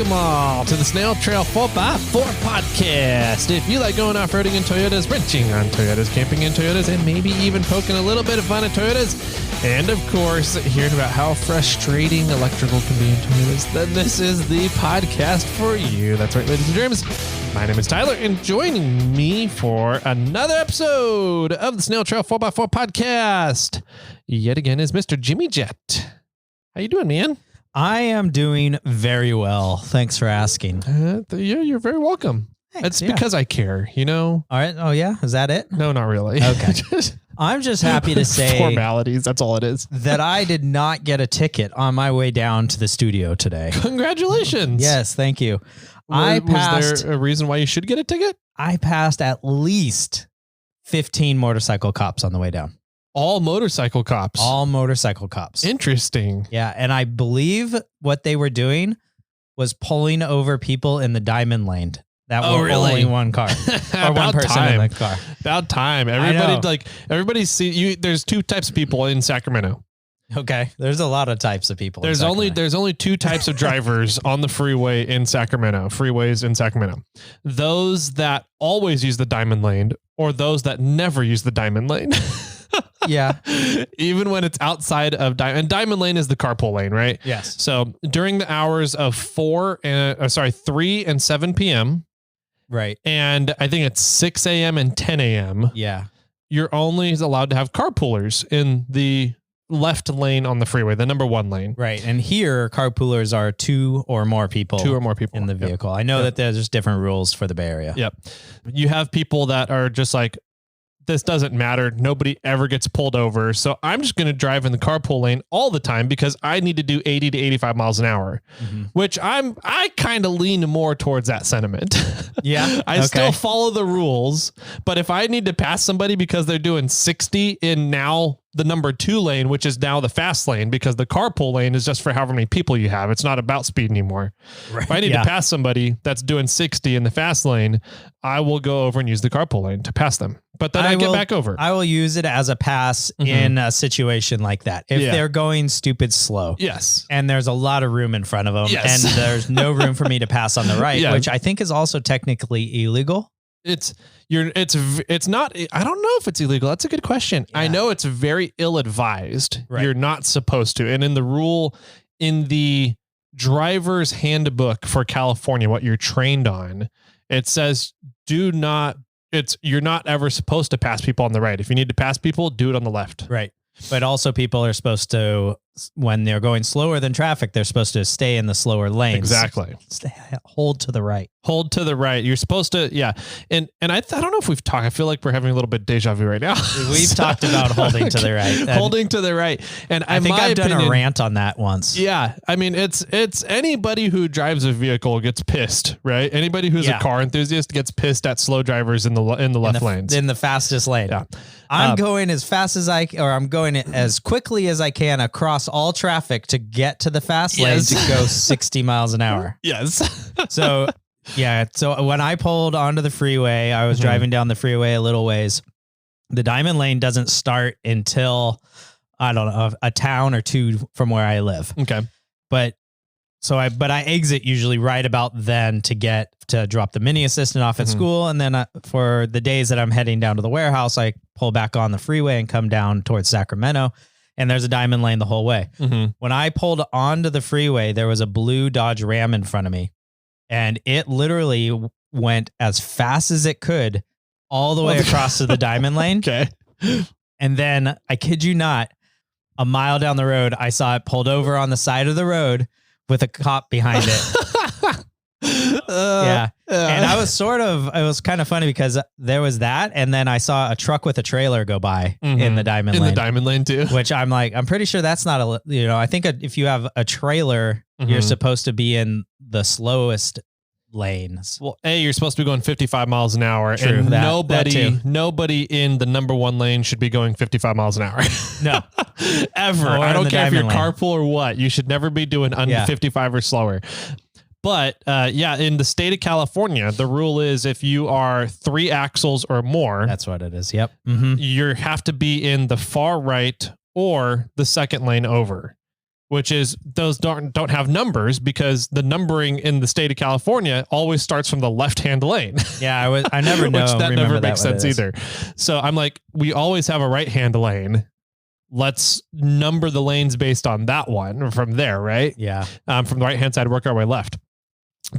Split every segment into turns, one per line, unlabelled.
welcome all to the Snail Trail 4x4 podcast. If you like going off-roading in Toyotas, wrenching on Toyotas, camping in Toyotas, and maybe even poking a little bit of fun at Toyotas, and of course, hearing about how frustrating electrical can be in Toyotas, then this is the podcast for you. That's right, ladies and germs. My name is Tyler, and joining me for another episode of the Snail Trail 4x4 podcast, yet again, is Mr. Jimmy Jet. How you doing, man?
I am doing very well. Thanks for asking.
Yeah, you're very welcome.
Thanks,
It's because I care, you know?
All right. Oh, yeah. Is that it?
No, not really.
Okay. I'm just happy to say
formalities. That's all it is.
that I did not get a ticket on my way down to the studio today.
Congratulations.
Yes. Thank you.
Was there a reason why you should get a ticket?
I passed at least 15 motorcycle cops on the way down.
All motorcycle cops.
All motorcycle cops.
Interesting.
Yeah. And I believe what they were doing was pulling over people in the diamond lane. That were
really?
only one car or one person in the car.
About time. Everybody see you. There's two types of people in Sacramento.
Okay. There's a lot of types of people.
There's only two types of drivers on the freeways in Sacramento. Those that always use the diamond lane or those that never use the diamond lane.
Yeah.
Even when it's outside of diamond lane is the carpool lane, right?
Yes.
So during the hours of 3 and 7 p.m.
Right.
And I think it's 6 a.m. and 10 a.m.
Yeah.
You're only allowed to have carpoolers in the left lane on the freeway, the number one lane.
Right. And here, carpoolers are two or more people in the vehicle. I know that there's just different rules for the Bay Area.
Yep. You have people that are just like, this doesn't matter. Nobody ever gets pulled over. So I'm just going to drive in the carpool lane all the time because I need to do 80 to 85 miles an hour, which I kind of lean more towards that sentiment.
Yeah.
I still follow the rules, but if I need to pass somebody because they're doing 60 in now the number 2 lane, which is now the fast lane, because the carpool lane is just for however many people you have. It's not about speed anymore. Right. If I need to pass somebody that's doing 60 in the fast lane, I will go over and use the carpool lane to pass them. But then I get back over.
I will use it as a pass in a situation like that. If they're going stupid slow.
Yes.
And there's a lot of room in front of them.
Yes.
And there's no room for me to pass on the right, which I think is also technically illegal.
It's not, I don't know if it's illegal. That's a good question. Yeah. I know it's very ill-advised. Right. You're not supposed to. And in the driver's handbook for California, what you're trained on, it says you're not ever supposed to pass people on the right. If you need to pass people, do it on the left. Right.
But also people are supposed to, when they're going slower than traffic, they're supposed to stay in the slower lanes.
Exactly.
Hold to the right.
Hold to the right. You're supposed to, yeah. And I don't know if we've talked. I feel like we're having a little bit deja vu right now.
We've talked about holding to the right.
Holding to the right. And
I think I've done a rant on that once.
Yeah. I mean, it's anybody who drives a vehicle gets pissed, right? Anybody who's a car enthusiast gets pissed at slow drivers in the left lanes.
In the fastest lane.
Yeah.
I'm going as fast as I'm going as quickly as I can across all traffic to get to the fast lane to go 60 miles an hour.
Yes.
So when I pulled onto the freeway, I was driving down the freeway a little ways. The diamond lane doesn't start until, I don't know, a town or two from where I live.
Okay.
But I exit usually right about then to drop the mini assistant off at school. And then for the days that I'm heading down to the warehouse, I pull back on the freeway and come down towards Sacramento. And there's a diamond lane the whole way. When I pulled onto the freeway, there was a blue Dodge Ram in front of me. And it literally went as fast as it could all the way across to the diamond lane.
Okay.
And then, I kid you not, a mile down the road, I saw it pulled over on the side of the road with a cop behind it. And it was kind of funny because there was that. And then I saw a truck with a trailer go by in the diamond lane.
In the diamond lane too.
Which I'm pretty sure that's not I think if you have a trailer, you're supposed to be in the slowest lanes.
Well, you're supposed to be going 55 miles an hour.
True,
and
nobody
in the number 1 lane should be going 55 miles an hour.
No.
Ever. I don't care if you're carpool or what. You should never be doing under 55 or slower. But in the state of California, the rule is if you are 3 axles or more,
that's what it is. Yep.
You have to be in the far right or the second lane over. which is those don't have numbers because the numbering in the state of California always starts from the left-hand lane.
Yeah, I never know.
Which that never makes sense
is.
either. So I'm like, we always have a right-hand lane. Let's number the lanes based on that one from there, right?
Yeah.
From the right-hand side, work our way left.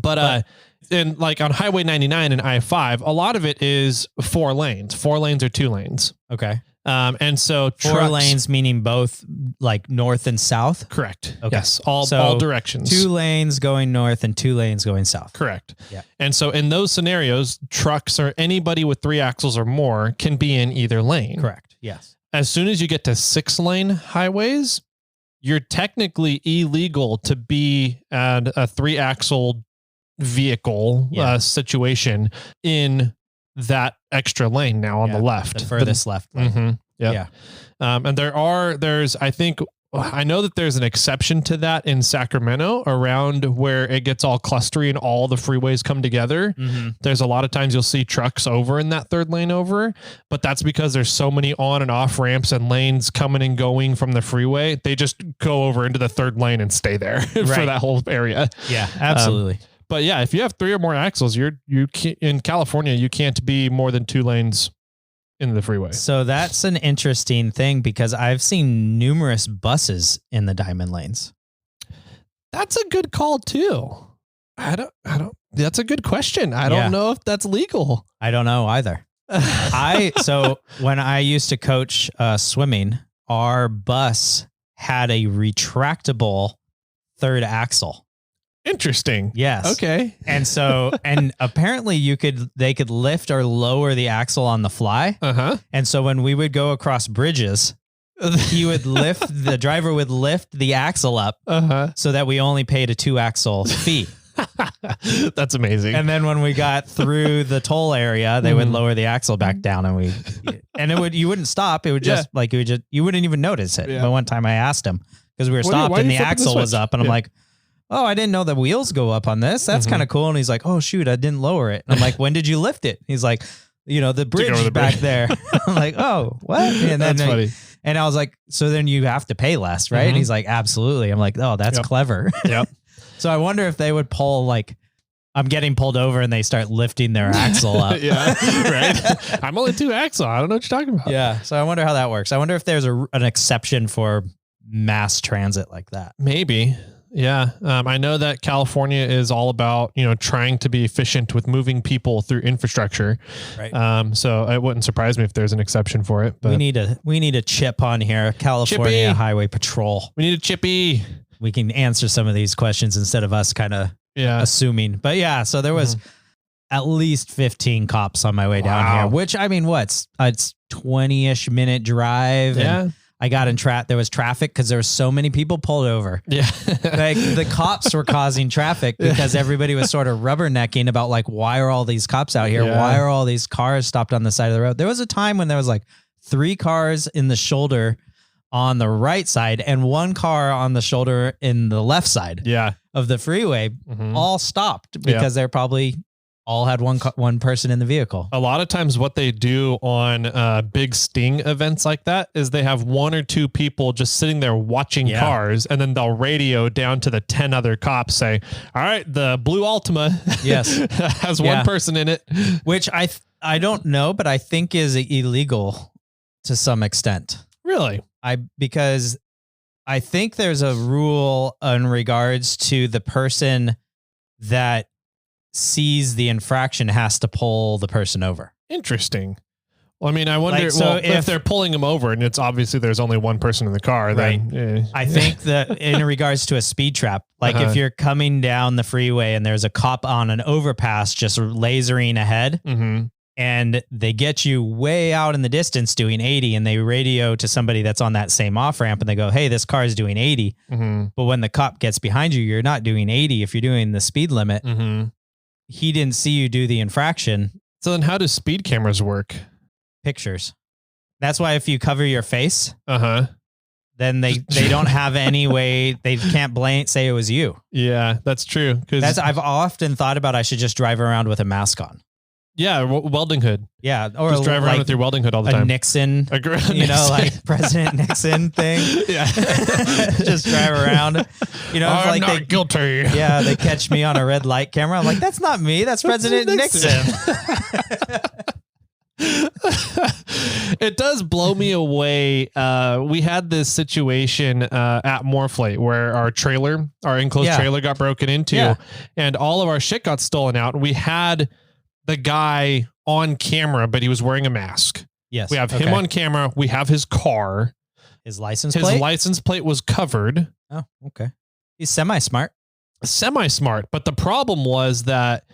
But and like on Highway 99 and I-5, a lot of it is 4 lanes. 4 lanes or 2 lanes.
Okay.
And so
4 lanes meaning both like north and south?
Correct.
Okay.
Yes. All directions.
2 lanes going north and 2 lanes going south.
Correct.
Yeah.
And so in those scenarios, trucks or anybody with 3 axles or more can be in either lane.
Correct. Yes.
As soon as you get to 6-lane highways, you're technically illegal to be at a 3-axle vehicle situation in that extra lane now on the left.
The furthest left lane.
Mm-hmm, yeah. And I know that there's an exception to that in Sacramento around where it gets all clustery and all the freeways come together.
Mm-hmm.
There's a lot of times you'll see trucks over in that 3rd lane over, but that's because there's so many on and off ramps and lanes coming and going from the freeway. They just go over into the 3rd lane and stay there for that whole area.
Yeah, absolutely.
But yeah, if you have 3 or more axles, you can't, in California, you can't be more than 2 lanes in the freeway.
So that's an interesting thing because I've seen numerous buses in the diamond lanes.
That's a good call too. That's a good question. I don't know if that's legal.
I don't know either. So when I used to coach swimming, our bus had a retractable 3rd axle.
Interesting.
Yes.
Okay.
And so, and apparently they could lift or lower the axle on the fly.
Uh-huh.
And so when we would go across bridges, the driver would lift the axle up so that we only paid a 2-axle fee.
That's amazing.
And then when we got through the toll area, they would lower the axle back down you wouldn't stop. It would just you wouldn't even notice it.
Yeah.
But one time I asked him because we were stopped and the axle was up and I'm like, oh, I didn't know the wheels go up on this. That's kind of cool. And he's like, oh, shoot, I didn't lower it. And I'm like, when did you lift it? He's like, the bridge back there. I'm like, oh, what? And then,
that's funny.
And I was like, so then you have to pay less, right? And he's like, absolutely. I'm like, oh, that's clever.
Yep.
So I wonder if they would pull like, I'm getting pulled over and they start lifting their axle up.
Yeah, right. I'm only 2 axle. I don't know what you're talking about.
Yeah. So I wonder how that works. I wonder if there's an exception for mass transit like that.
Maybe. Yeah. I know that California is all about, trying to be efficient with moving people through infrastructure.
Right.
So it wouldn't surprise me if there's an exception for it. But
we need a chip on here. California
Chippy.
Highway Patrol.
We need a chippy.
We can answer some of these questions instead of us kind of assuming. But yeah, so there was at least 15 cops on my way down here, which I mean, it's 20-ish minute drive.
Yeah.
And I got in there was traffic because there were so many people pulled over.
Yeah.
Like the cops were causing traffic because everybody was sort of rubbernecking about like, why are all these cops out here?
Yeah.
Why are all these cars stopped on the side of the road? There was a time when there was like 3 cars in the shoulder on the right side and 1 car on the shoulder in the left side of the freeway, all stopped because they're probably all had one person in the vehicle.
A lot of times what they do on big sting events like that is they have 1 or 2 people just sitting there watching cars, and then they'll radio down to the 10 other cops say, all right, the blue Altima has 1 person in it.
Which I don't know, but I think is illegal to some extent.
Really?
Because I think there's a rule in regards to the person that sees the infraction has to pull the person over.
Interesting. Well, I mean, I wonder if they're pulling them over and it's obviously there's only 1 person in the car, then
I think that in regards to a speed trap, like if you're coming down the freeway and there's a cop on an overpass just lasering ahead and they get you way out in the distance doing 80 and they radio to somebody that's on that same off ramp and they go, hey, this car is doing 80. But when the cop gets behind you, you're not doing 80 if you're doing the speed limit. He didn't see you do the infraction.
So then how do speed cameras work?
Pictures. That's why if you cover your face, then they don't have any way, they can't say it was you.
Yeah, that's true.
I've often thought about I should just drive around with a mask on.
Yeah, welding hood.
Yeah, or
just drive around with your welding hood all the time.
A Nixon, like President Nixon thing.
Yeah,
just drive around.
I'm
like
not guilty.
Yeah, they catch me on a red light camera. I'm like, that's not me. That's President Nixon.
It does blow me away. We had this situation at Morflate where our enclosed trailer got broken into, and all of our shit got stolen out. We had the guy on camera, but he was wearing a mask.
Yes.
We have him on camera. We have his car.
His license plate?
His license plate was covered.
Oh, okay. He's semi-smart.
Semi-smart. But the problem was that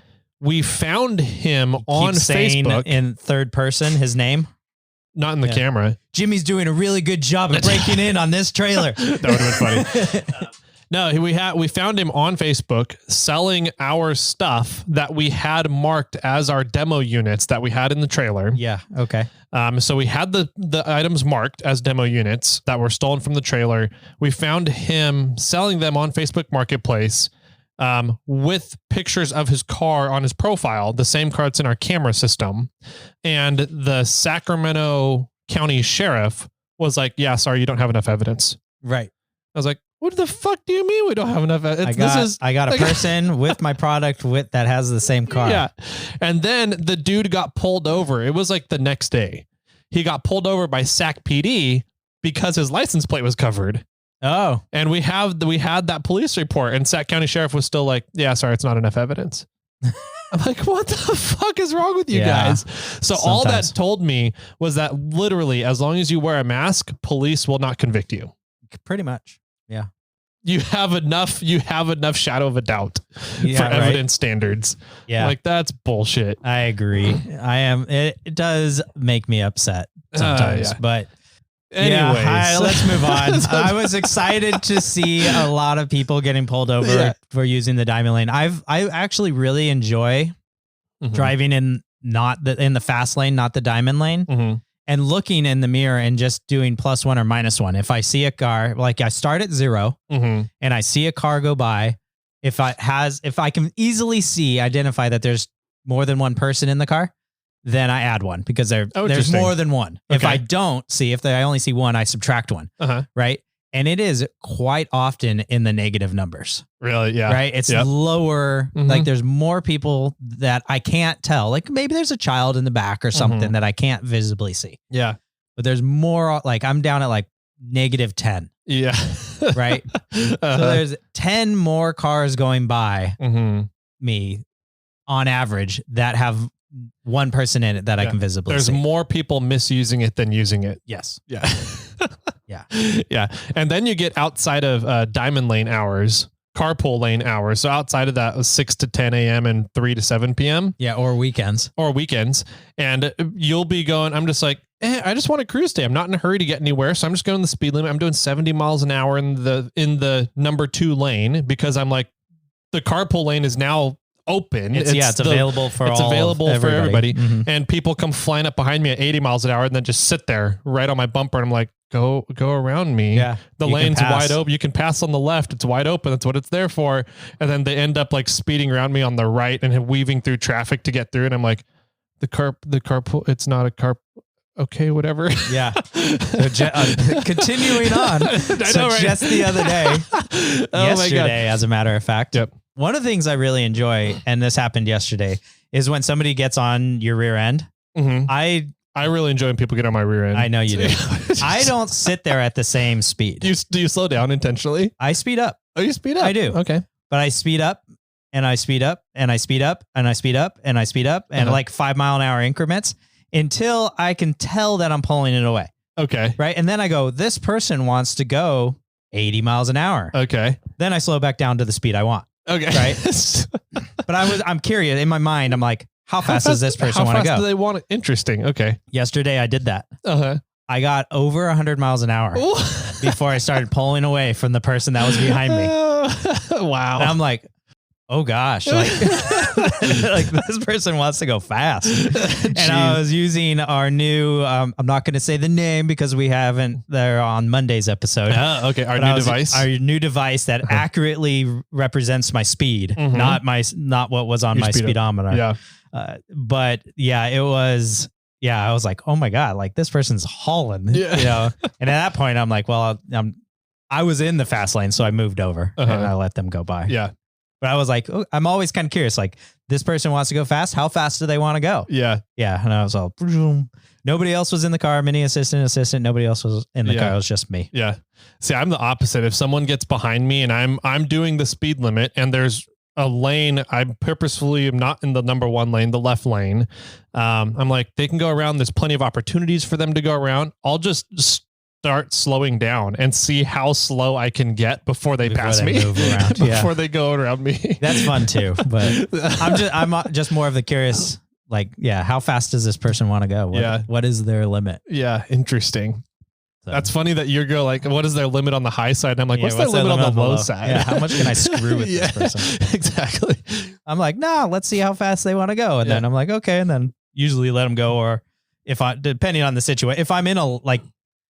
we found him on Facebook.
In third person, his name?
Not in the camera.
Jimmy's doing a really good job of breaking in on this trailer.
That would have been funny. No, we found him on Facebook selling our stuff that we had marked as our demo units that we had in the trailer.
Yeah. Okay.
So we had the items marked as demo units that were stolen from the trailer. We found him selling them on Facebook Marketplace with pictures of his car on his profile, the same car that's in our camera system. And the Sacramento County Sheriff was like, yeah, sorry, you don't have enough evidence.
Right.
I was like, what the fuck do you mean we don't have enough?
I got a person with my product that has the same car.
Yeah. And then the dude got pulled over. It was like the next day. He got pulled over by Sac PD because his license plate was covered.
Oh.
And we had that police report, and Sac County Sheriff was still like, yeah, sorry, it's not enough evidence. I'm like, what the fuck is wrong with you guys? So sometimes. All that told me was that literally, as long as you wear a mask, police will not convict you.
Pretty much. Yeah.
You have enough shadow of a doubt for evidence standards. Yeah. Like, that's bullshit.
I agree. It does make me upset sometimes, but anyways, let's move on. I was excited to see a lot of people getting pulled over for using the diamond lane. I actually really enjoy driving in the fast lane, not the diamond lane. And looking in the mirror and just doing +1 or -1. If I see a car, like I start at 0 and I see a car go by, if I can easily identify that there's more than one person in the car, then I add 1 because there's more than one. Okay. If I don't see, I only see 1, I subtract 1. Right. And it is quite often in the negative numbers.
Really? Yeah.
Right. It's lower. Like there's more people that I can't tell. Like maybe there's a child in the back or something that I can't visibly see.
Yeah.
But there's more, like I'm down at like -10.
Yeah.
Right. So there's 10 more cars going by me on average that have one person in it that I can visibly see.
There's more people misusing it than using it.
Yes.
Yeah.
Yeah.
Yeah. And then you get outside of diamond lane hours, carpool lane hours. So outside of that was 6 to 10 a.m. and 3 to 7 p.m.
Yeah. Or weekends.
And you'll be going, I'm just like, I just want to cruise today. I'm not in a hurry to get anywhere. So I'm just going the speed limit. I'm doing 70 miles an hour in the number 2 lane because I'm like, the carpool lane is now open.
It's available for
everybody. And people come flying up behind me at 80 miles an hour and then just sit there right on my bumper. And I'm like, go around me.
Yeah.
The lane's wide open. You can pass on the left. It's wide open. That's what it's there for. And then they end up like speeding around me on the right and weaving through traffic to get through. And I'm like, the carpool, it's not a car. Okay, whatever.
Yeah. Continuing on. Just the other day, yesterday, as a matter of fact, one of the things I really enjoy, and this happened yesterday, is when somebody gets on your rear end.
I really enjoy when people get on my rear end.
I know you do. I don't sit there at the same speed.
Do you slow down intentionally?
I speed up.
Oh, you speed up?
I do.
Okay.
But I speed up and I speed up and I speed up and I speed up and I speed up and like 5 mile an hour increments until I can tell that I'm pulling it away.
Okay.
Right. And then I go, this person wants to go 80 miles an hour.
Okay.
Then I slow back down to the speed I want.
Okay.
Right. But I'm curious in my mind. I'm like, how fast does this person want to go?
How fast do they want it? Interesting. Okay.
Yesterday I did that. I got over 100 miles an hour before I started pulling away from the person that was behind me.
Wow.
And I'm like, oh gosh, like, like this person wants to go fast. And I was using our new, I'm not going to say the name because we haven't, they're on Monday's episode.
Okay. Our new device
that accurately represents my speed, not what was on my speedometer.
Yeah.
But yeah, it was. Yeah, I was like, oh my God, like this person's hauling.
Yeah.
You know, and at that point, I'm like, well, I was in the fast lane, so I moved over and I let them go by.
Yeah.
But I was like, oh, I'm always kind of curious. Like, this person wants to go fast. How fast do they want to go?
Yeah.
Yeah. And I was all, boom. Nobody else was in the car. Mini assistant. Nobody else was in the car. It was just me.
Yeah. See, I'm the opposite. If someone gets behind me and I'm doing the speed limit and there's a lane, I purposefully am not in the number one lane, the left lane. I'm like, they can go around. There's plenty of opportunities for them to go around. I'll just start slowing down and see how slow I can get before they pass me,
move around.
before they go around me.
That's fun too. But I'm just more of the curious, like, yeah, how fast does this person want to go? What is their limit?
Yeah. Interesting. So. That's funny that you go like, what is their limit on the high side? And I'm like, what's their limit on the low side?
Yeah, how much can I screw with this person?
Exactly.
I'm like, no, let's see how fast they want to go. And then I'm like, okay. And then usually let them go. Or depending on the situation, if I'm in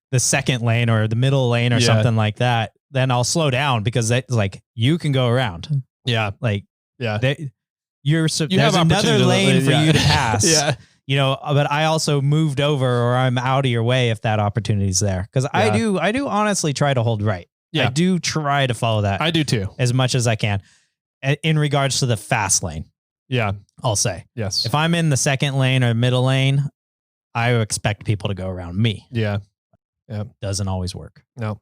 the second lane or the middle lane or something like that, then I'll slow down because it's like, you can go around.
Yeah.
Like, there's
have
another lane for you to pass.
Yeah.
You know, but I also moved over or I'm out of your way if that opportunity is there. Because I do honestly try to hold right.
Yeah.
I do try to follow that.
I do too.
As much as I can. In regards to the fast lane.
Yeah.
I'll say.
Yes.
If I'm in the second lane or middle lane, I expect people to go around me.
Yeah. Yeah.
Doesn't always work.
No.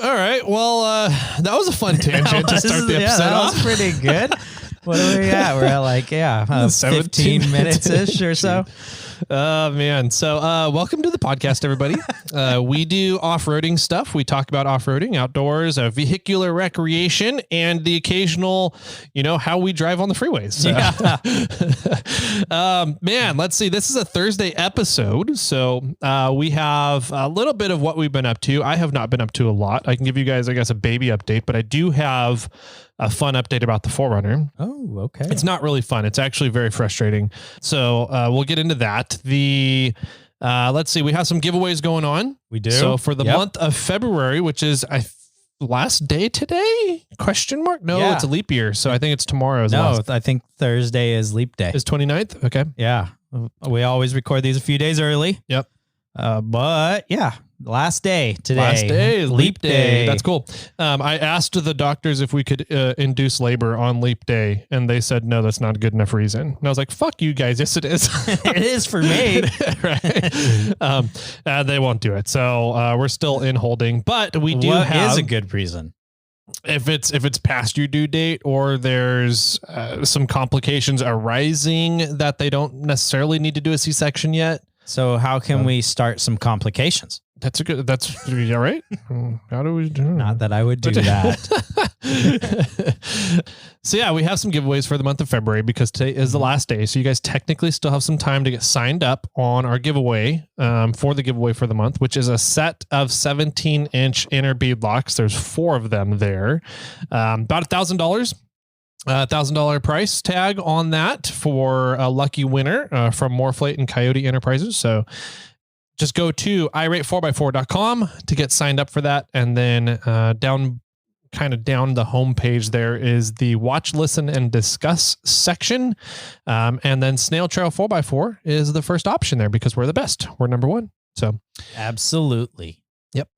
All right. Well, that was a fun tangent to start the episode
off. That was pretty good. What are we at? We're at like, 15 minutes-ish or so.
Oh, man. So welcome to the podcast, everybody. We do off-roading stuff. We talk about off-roading, outdoors, vehicular recreation, and the occasional, how we drive on the freeways. So. Yeah. Man, let's see. This is a Thursday episode. So we have a little bit of what we've been up to. I have not been up to a lot. I can give you guys, I guess, a baby update, but I do have a fun update about the 4Runner.
Oh, okay.
It's not really fun. It's actually very frustrating. So we'll get into that. Let's see. We have some giveaways going on.
We do.
So for the month of February, which is last day today? Question mark? No, it's a leap year. So I think it's tomorrow.
I think Thursday is leap day.
Is 29th? Okay.
Yeah. We always record these a few days early.
Yep.
But yeah. Last day today.
Last day, leap day. That's cool. I asked the doctors if we could induce labor on leap day, and they said, no, that's not a good enough reason. And I was like, fuck you guys. Yes, it is.
It is for me.
Right. They won't do it. So we're still in holding, but we do have.
What is a good reason?
If it's past your due date or there's some complications arising that they don't necessarily need to do a C-section yet.
So how can we start some complications?
That's all right. How do we do?
Not that I would do that.
So yeah, we have some giveaways for the month of February because today is the last day. So you guys technically still have some time to get signed up on our giveaway for the giveaway for the month, which is a set of 17-inch inner bead locks. There's 4 of them there, about $1,000. $1,000 price tag on that for a lucky winner from Morflate and Coyote Enterprises. So just go to irate4x4.com to get signed up for that. And then down the homepage, there is the watch, listen, and discuss section. And then Snail Trail 4x4 is the first option there because we're the best. We're number 1. So
absolutely.
Yep.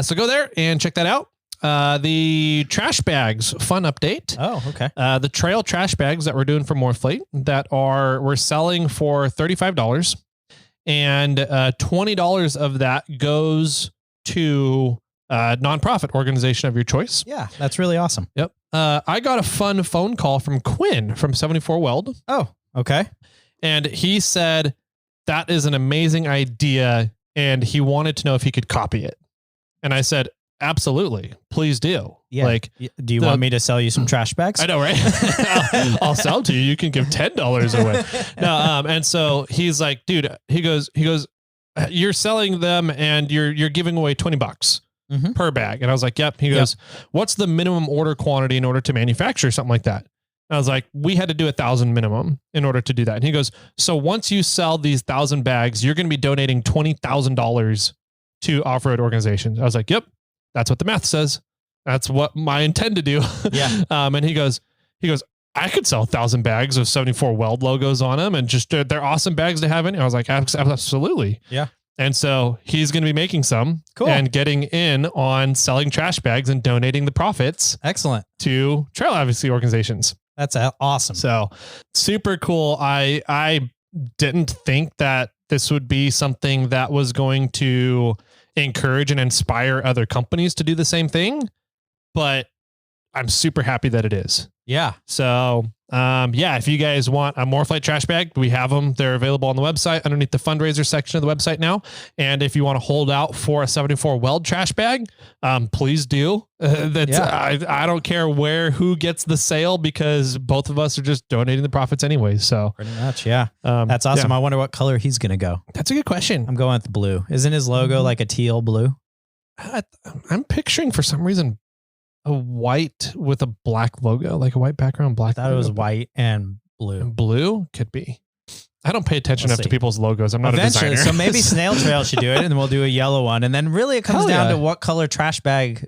So go there and check that out. The trash bags fun update.
Oh, okay.
The trail trash bags that we're doing for Morflate that we're selling for $35 and $20 of that goes to a nonprofit organization of your choice.
Yeah, that's really awesome.
Yep. I got a fun phone call from Quinn from 74 Weld.
Oh, okay.
And he said that is an amazing idea and he wanted to know if he could copy it. And I said, absolutely. Please do.
Yeah.
Like,
do you want me to sell you some trash bags?
I know, right? I'll sell to you. You can give $10 away. No. And so he's like, dude, he goes, you're selling them and you're giving away $20 per bag. And I was like, yep. He goes, what's the minimum order quantity in order to manufacture something like that? And I was like, we had to do 1,000 minimum in order to do that. And he goes, so once you sell these 1,000 bags, you're going to be donating $20,000 to off-road organizations. I was like, yep. That's what the math says. That's what I intend to do.
Yeah.
And he goes, I could sell 1,000 bags of 74 Weld logos on them, and just they're awesome bags to have in. I was like, absolutely.
Yeah.
And so he's going to be making some
cool
and getting in on selling trash bags and donating the profits.
Excellent.
To trail advocacy organizations.
That's awesome.
So super cool. I didn't think that this would be something that was going to encourage and inspire other companies to do the same thing, but I'm super happy that it is.
Yeah.
So, if you guys want a Morphlite trash bag, we have them. They're available on the website underneath the fundraiser section of the website now. And if you want to hold out for a 74 Weld trash bag, please do. I don't care who gets the sale, because both of us are just donating the profits anyway. So
pretty much. Yeah. That's awesome. Yeah. I wonder what color he's going to go.
That's a good question.
I'm going with blue. Isn't his logo like a teal blue?
I'm picturing for some reason a white with a black logo, like a white background, black.
I thought it was white and blue.
And blue could be. I don't pay attention enough to people's logos. I'm not a designer.
So maybe Snail Trail should do it, and then we'll do a yellow one. And then really it comes down to what color trash bag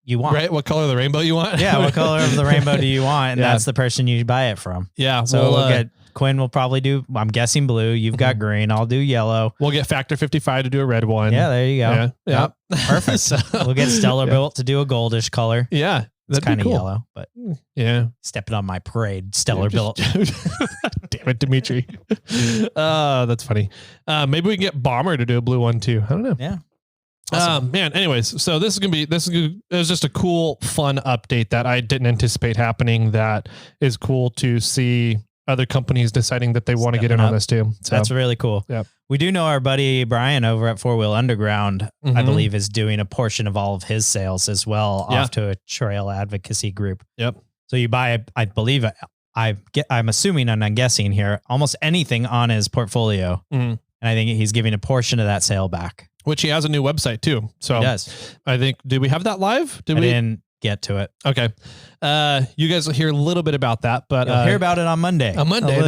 you want.
Right? What color of the rainbow you want?
Yeah. What color of the rainbow do you want? And that's the person you buy it from.
Yeah.
So we'll get Quinn will probably do, I'm guessing blue. You've got green. I'll do yellow.
We'll get Factor 55 to do a red one.
Yeah, there you go.
Yeah.
Perfect. So we'll get Stellar Built to do a goldish color.
Yeah.
It's kind of yellow, but stepping on my parade, Stellar Built.
Damn it, Dimitri. That's funny. Maybe we can get Bomber to do a blue one too. I don't know.
Yeah. Awesome.
Anyways, so it was just a cool, fun update that I didn't anticipate happening. That is cool to see other companies deciding that they want to get in on this too. So
that's really cool.
Yeah.
We do know our buddy Brian over at 4 Underground, I believe, is doing a portion of all of his sales as well off to a trail advocacy group.
Yep.
So you buy, I believe, I'm assuming and I'm guessing here, almost anything on his portfolio. And I think he's giving a portion of that sale back.
Which he has a new website too. So
he does.
I think, did we have that live?
I didn't get to it.
Okay. You guys will hear a little bit about that, but
you'll hear about it on Monday.
On Monday.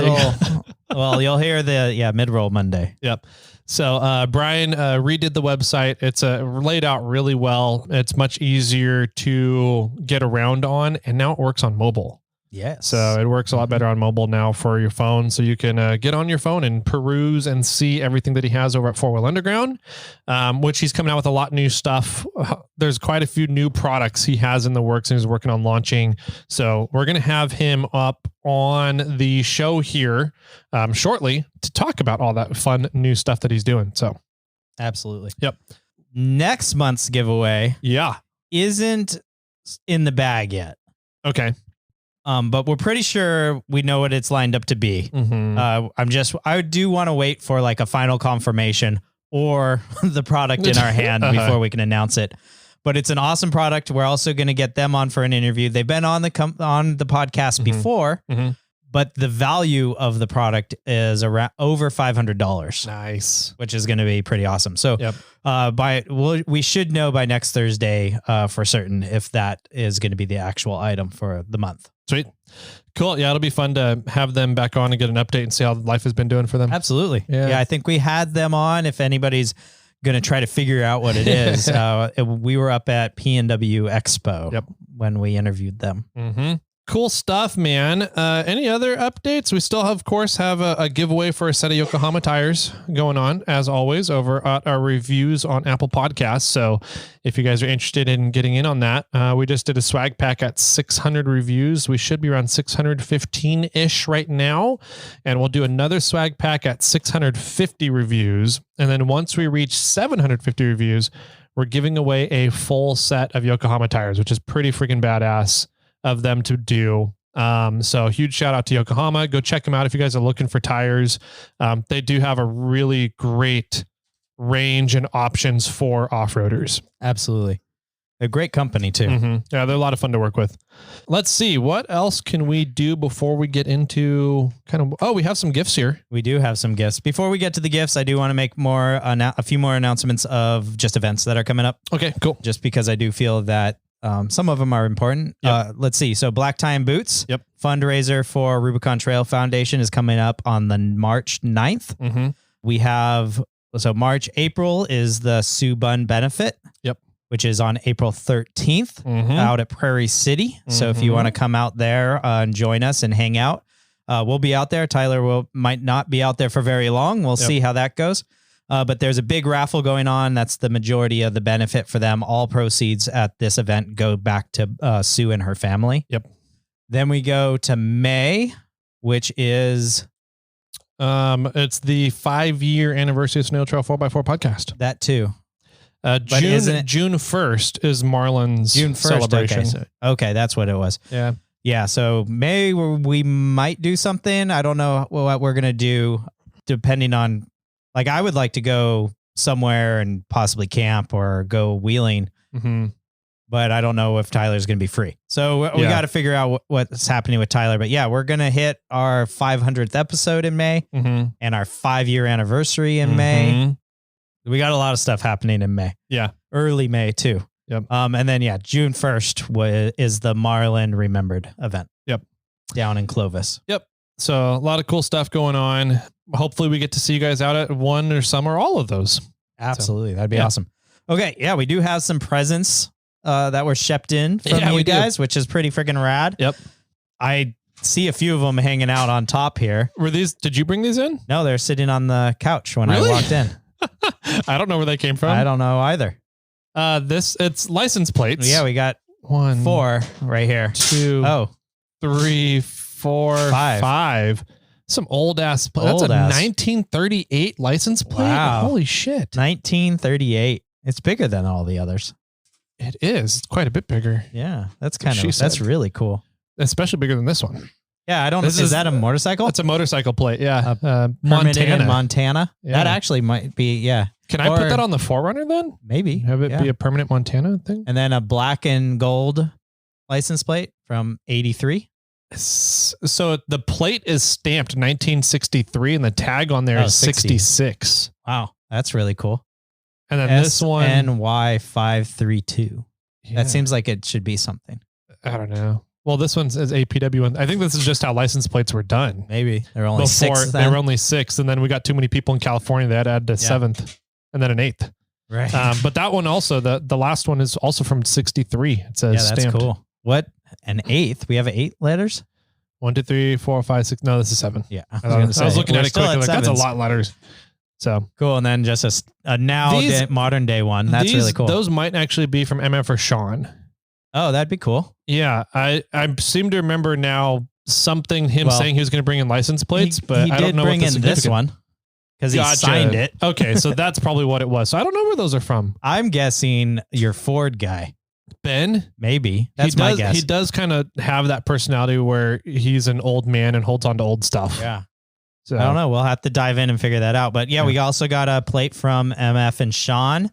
Well, you'll hear the mid-roll Monday.
Yep. So Brian redid the website. It's laid out really well. It's much easier to get around on, and now it works on mobile.
Yes.
So it works a lot better on mobile now for your phone. So you can get on your phone and peruse and see everything that he has over at 4 Underground, which he's coming out with a lot of new stuff. There's quite a few new products he has in the works and he's working on launching. So we're going to have him up on the show here shortly to talk about all that fun new stuff that he's doing. So
absolutely.
Yep.
Next month's giveaway isn't in the bag yet.
Okay.
But we're pretty sure we know what it's lined up to be. I do want to wait for like a final confirmation or the product in our hand before we can announce it. But it's an awesome product. We're also going to get them on for an interview. They've been on the podcast before, but the value of the product is around over $500.
Nice,
which is going to be pretty awesome. So, we should know by next Thursday for certain if that is going to be the actual item for the month.
Sweet. Cool. Yeah, it'll be fun to have them back on and get an update and see how life has been doing for them.
Absolutely. Yeah, I think we had them on. If anybody's going to try to figure out what it is, we were up at P&W Expo when we interviewed them.
Cool stuff, man. Any other updates? We still, of course, have a giveaway for a set of Yokohama tires going on, as always, over at our reviews on Apple Podcasts. So if you guys are interested in getting in on that, we just did a swag pack at 600 reviews. We should be around 615-ish right now. And we'll do another swag pack at 650 reviews. And then once we reach 750 reviews, we're giving away a full set of Yokohama tires, which is pretty freaking badass of them to do. So huge shout out to Yokohama. Go check them out if you guys are looking for tires. They do have a really great range and options for off-roaders.
Absolutely. A great company too.
Yeah, they're a lot of fun to work with. Let's see. What else can we do before we get into we have some gifts here.
We do have some gifts. Before we get to the gifts, I do want to make a few more announcements of just events that are coming up.
Okay, cool.
Just because I do feel that some of them are important. Let's see. So Black Tie and Boots fundraiser for Rubicon Trail Foundation is coming up on the March 9th. We have, April is the Sue Bun benefit, which is on April 13th out at Prairie City. So if you want to come out there and join us and hang out, we'll be out there. Tyler might not be out there for very long. We'll see how that goes. But there's a big raffle going on. That's the majority of the benefit for them. All proceeds at this event go back to Sue and her family.
Yep.
Then we go to May, which is...
it's the 5-year anniversary of Snail Trail 4x4 podcast.
That too.
June 1st is Marlon's
June 1st,
celebration.
Okay, that's what it was.
Yeah.
Yeah, so May we might do something. I don't know what we're going to do depending on, like, I would like to go somewhere and possibly camp or go wheeling, but I don't know if Tyler's going to be free. So we got to figure out what's happening with Tyler. But yeah, we're going to hit our 500th episode in May and our 5-year anniversary in May. We got a lot of stuff happening in May.
Yeah.
Early May too.
Yep.
And then, June 1st is the Marlin Remembered event.
Yep.
Down in Clovis.
Yep. So a lot of cool stuff going on. Hopefully we get to see you guys out at one or some or all of those.
Absolutely. So, that'd be awesome. Okay. Yeah. We do have some presents that were shipped in from you guys, which is pretty freaking rad.
Yep.
I see a few of them hanging out on top here.
Did you bring these in?
No, they're sitting on the couch when I walked in.
I don't know where they came from.
I don't know either.
It's license plates.
Yeah, we got 4 right here.
2, 3, 4, 5. Some old ass. That's a 1938 license plate.
Wow.
Holy shit.
1938. It's bigger than all the others.
It is. It's quite a bit bigger.
Yeah, that's really cool.
Especially bigger than this one.
Yeah, I don't know. Is that a motorcycle?
It's a motorcycle plate. Yeah.
Montana.
Yeah.
That actually might be, yeah.
Can I put that on the 4Runner then?
Maybe.
Have it be a permanent Montana thing?
And then a black and gold license plate from 83.
So the plate is stamped 1963 and the tag on there is 66.
Wow. That's really cool.
And then this one.
NY532. Yeah. That seems like it should be something.
I don't know. Well, this one says APW. I think this is just how license plates were done.
Maybe. There were only 6 then.
They were only 6. And then we got too many people in California. They had to add a 7th and then an 8th.
Right.
But that one also, the last one is also from 63. It says
that's
stamped.
Cool. What? An 8th? We have 8 letters?
1, 2, 3, 4, 5, 6. No, this is 7.
Yeah.
I was looking at it quickly. Like, that's a lot of letters. So
cool. And then just a modern day one. That's really cool.
Those might actually be from MF or Sean.
Oh, that'd be cool.
Yeah. I seem to remember now saying he was going to bring in license plates, but I don't know
bring in this one because he signed it.
Okay. So that's probably what it was. So I don't know where those are from.
I'm guessing your Ford guy.
Ben?
Maybe. That's my guess.
He does kind of have that personality where he's an old man and holds on to old stuff.
Yeah.
So
I don't know. We'll have to dive in and figure that out. But we also got a plate from MF and Sean,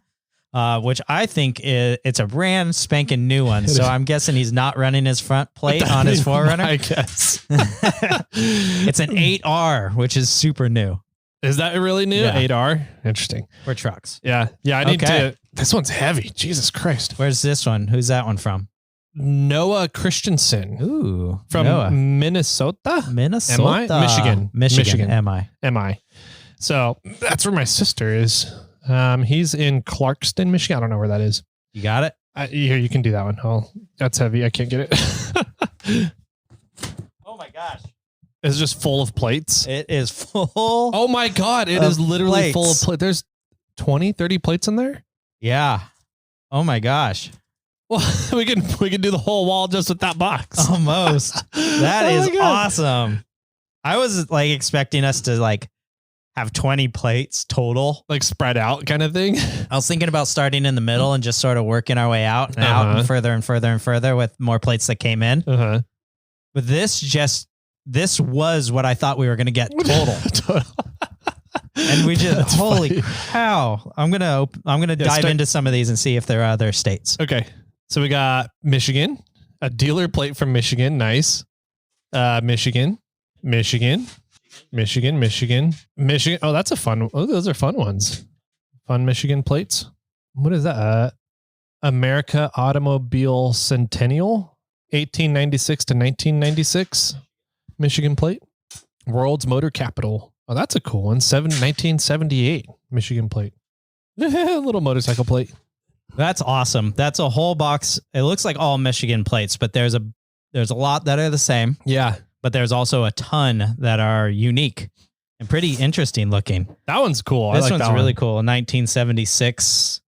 which I think it's a brand spanking new one. So I'm guessing he's not running his front plate on his 4Runner.
I guess.
It's an 8R, which is super new.
Is that really new?
Yeah.
8R? Interesting.
For trucks.
Yeah. Yeah. I need to. This one's heavy. Jesus Christ.
Where's this one? Who's that one from?
Noah Christensen.
Ooh.
From
Noah.
Minnesota? Michigan. MI. So that's where my sister is. He's in Clarkston, Michigan. I don't know where that is.
You got it?
Here, you can do that one. That's heavy. I can't get it.
Oh my gosh.
It's just full of plates.
It is full.
Oh my God. It is literally full of plates. There's 20, 30 plates in there.
Yeah. Oh my gosh.
Well, we can do the whole wall just with that box.
Almost. That is awesome. I was expecting us to have 20 plates total,
spread out kind of thing.
I was thinking about starting in the middle and just sort of working our way out and out and further and further and further with more plates that came in. But this was what I thought we were going to get total. And we just, holy cow. I'm going to dive into some of these and see if there are other states.
Okay. So we got Michigan, a dealer plate from Michigan. Nice. Michigan. Oh, that's a fun. Oh, those are fun ones. Fun Michigan plates. What is that? America Automobile Centennial, 1896 to 1996. Michigan plate. World's Motor Capital. Oh, that's a cool one. 1978 Michigan plate. Little motorcycle plate.
That's awesome. That's a whole box. It looks like all Michigan plates, but there's a lot that are the same.
Yeah.
But there's also a ton that are unique and pretty interesting looking.
That one's cool.
This
I like
one's
that
really
one.
cool. 1976,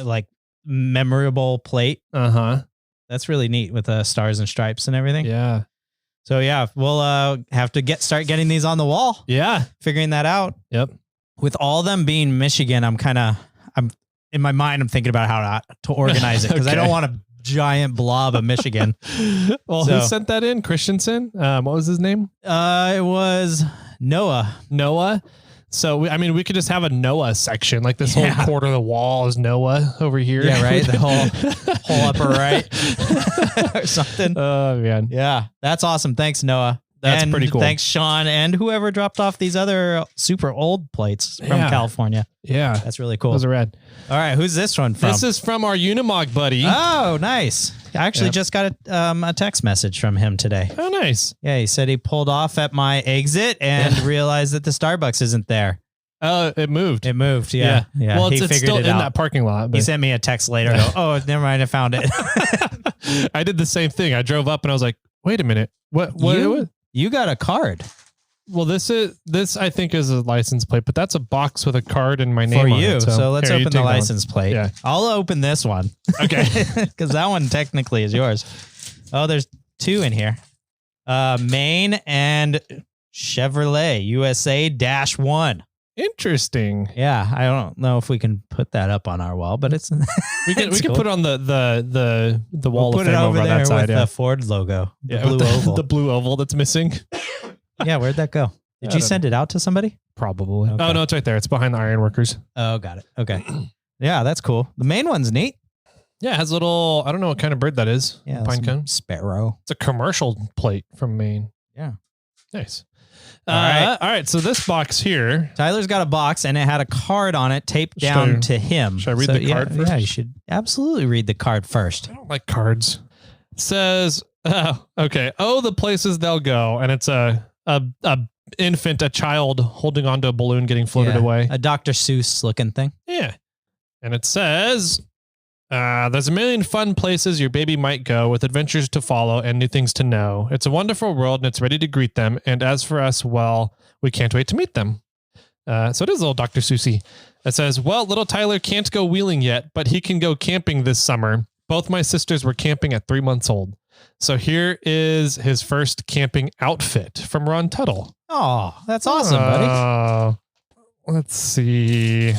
like memorable plate.
Uh-huh.
That's really neat with the stars and stripes and everything.
Yeah.
So yeah, we'll have to start getting these on the wall.
Yeah.
Figuring that out.
Yep.
With all them being Michigan, I'm in my mind, I'm thinking about how to organize it because I
Okay.
don't want a giant blob of Michigan.
Well, who sent that in? Christensen? What was his name?
It was Noah.
Noah. So, we could just have a Noah section. Like this whole quarter of the wall is Noah over here.
Yeah, right. The whole upper right or something.
Oh, man.
Yeah, that's awesome. Thanks, Noah.
That's
and
pretty cool.
Thanks, Sean, and whoever dropped off these other super old plates from California.
Yeah.
That's really cool.
Those are rad.
All right, who's this one from?
This is from our Unimog buddy.
Oh, nice. I actually just got a text message from him today.
Oh, nice.
Yeah, he said he pulled off at my exit and realized that the Starbucks isn't there.
Oh, it moved.
It moved, yeah.
Well,
he
it's
figured
still
it
in
out.
that parking lot. But
He sent me a text later. Oh, never mind. I found it.
I did the same thing. I drove up and I was like, wait a minute. What?
You got a card.
Well, this I think is a license plate, but that's a box with a card and my name
For
on
you.
it.
So let's
here, you
open the
take that one.
license plate.
Yeah.
I'll open this one.
Okay.
Because that one technically is yours. Oh, there's two in here. Maine and Chevrolet USA -1.
Interesting.
Yeah, I don't know if we can put that up on our wall, but it's
We can
cool.
put it on the wall
We'll
of
put it
fame
over
on
there
that side.
with
Yeah.
the Ford logo, the
Yeah,
blue
with
oval.
the blue oval that's missing.
Yeah, where'd that go? Did
I
you
don't
send it out to somebody?
Probably.
Okay.
Oh no, it's right there. It's behind the ironworkers.
Oh, got it. Okay. Yeah, that's cool. The main one's neat.
Yeah, it has a little. I don't know what kind of bird that is.
Yeah,
Pine
some
cone.
sparrow.
It's a commercial plate from Maine.
Yeah.
Nice.
All right.
All right. So this box here.
Tyler's got a box and it had a card on it taped down to him.
Should I read the card first?
Yeah, you should absolutely read the card first.
I don't like cards. It says, okay. Oh, the places they'll go, and it's a infant, a child holding onto a balloon getting floated away.
A Dr. Seuss looking thing.
Yeah. And it says, there's a million fun places your baby might go with adventures to follow and new things to know. It's a wonderful world and it's ready to greet them. And as for us, well, we can't wait to meet them. So it is a little Dr. Seussy. It says, well, little Tyler can't go wheeling yet, but he can go camping this summer. Both my sisters were camping at 3 months old. So here is his first camping outfit from Ron Tuttle.
Oh, that's awesome, buddy.
Let's see.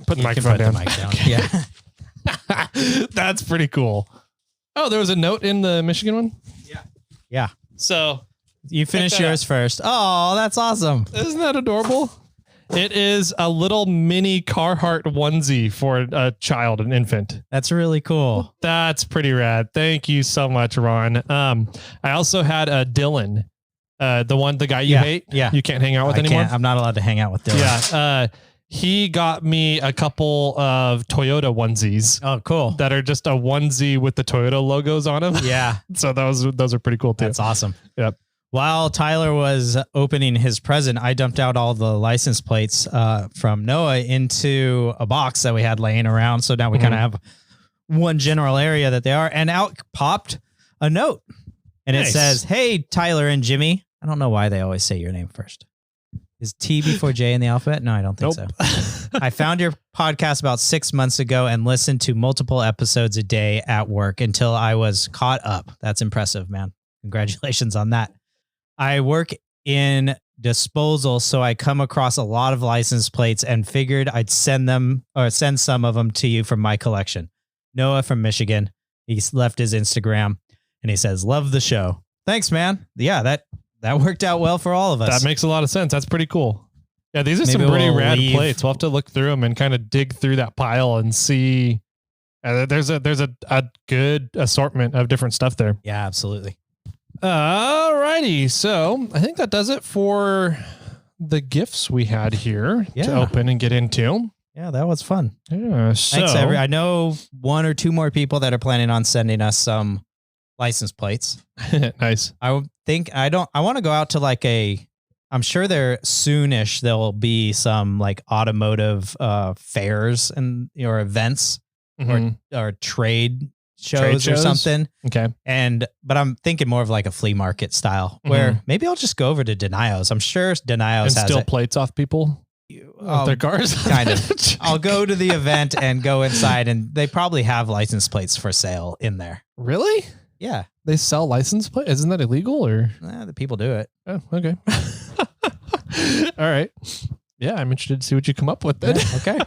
Put the
You can
microphone
put
down.
the mic down. Yeah.
That's pretty cool. Oh, there was a note in the Michigan one?
Yeah.
So
You finish
that
yours first. Oh, that's awesome.
isn't that adorable? It is a little mini Carhartt onesie for a child, an infant.
That's really cool.
That's pretty rad. Thank you so much, Ron. I also had a Dylan, the guy you hate.
Yeah.
You can't hang out with anymore.
I'm not allowed to hang out with Dylan.
Yeah. He got me a couple of Toyota onesies.
Oh, cool.
That are just a onesie with the Toyota logos on them.
Yeah.
So those are pretty cool too.
That's awesome.
Yep.
While Tyler was opening his present, I dumped out all the license plates from Noah into a box that we had laying around. So now we kind of have one general area that they are. And out popped a note. And
Nice.
it says, hey, Tyler and Jimmy. I don't know why they always say your name first. Is T before J in the alphabet? No, I don't think so. I found your podcast about 6 months ago and listened to multiple episodes a day at work until I was caught up. That's impressive, man. Congratulations on that. I work in disposal, so I come across a lot of license plates and figured I'd send some of them to you from my collection. Noah from Michigan. He left his Instagram and he says, love the show. Thanks, man. Yeah, that worked out well for all of us.
That makes a lot of sense. That's pretty cool. Yeah, these are
Maybe
some pretty
we'll
rad
leave-
plates. We'll have to look through them and kind of dig through that pile and see. There's a good assortment of different stuff there.
Yeah, absolutely.
All righty. So I think that does it for the gifts we had here to
Yeah.
open and get into.
Yeah, that was fun.
Yeah. So
Thanks, I know one or two more people that are planning on sending us some license plates.
nice.
I want to go out to I'm sure there soonish there'll be some like automotive fairs and or events or trade shows or something.
Okay.
But I'm thinking more of like a flea market style where maybe I'll just go over to Denio's. I'm sure Denio's has
steal plates off people. Off their cars.
Kind of. I'll go to the event and go inside, and they probably have license plates for sale in there.
Really?
Yeah.
They sell license plates? Isn't that illegal or?
The people do it.
Oh, okay. All right. Yeah, I'm interested to see what you come up with then.
Yeah, okay.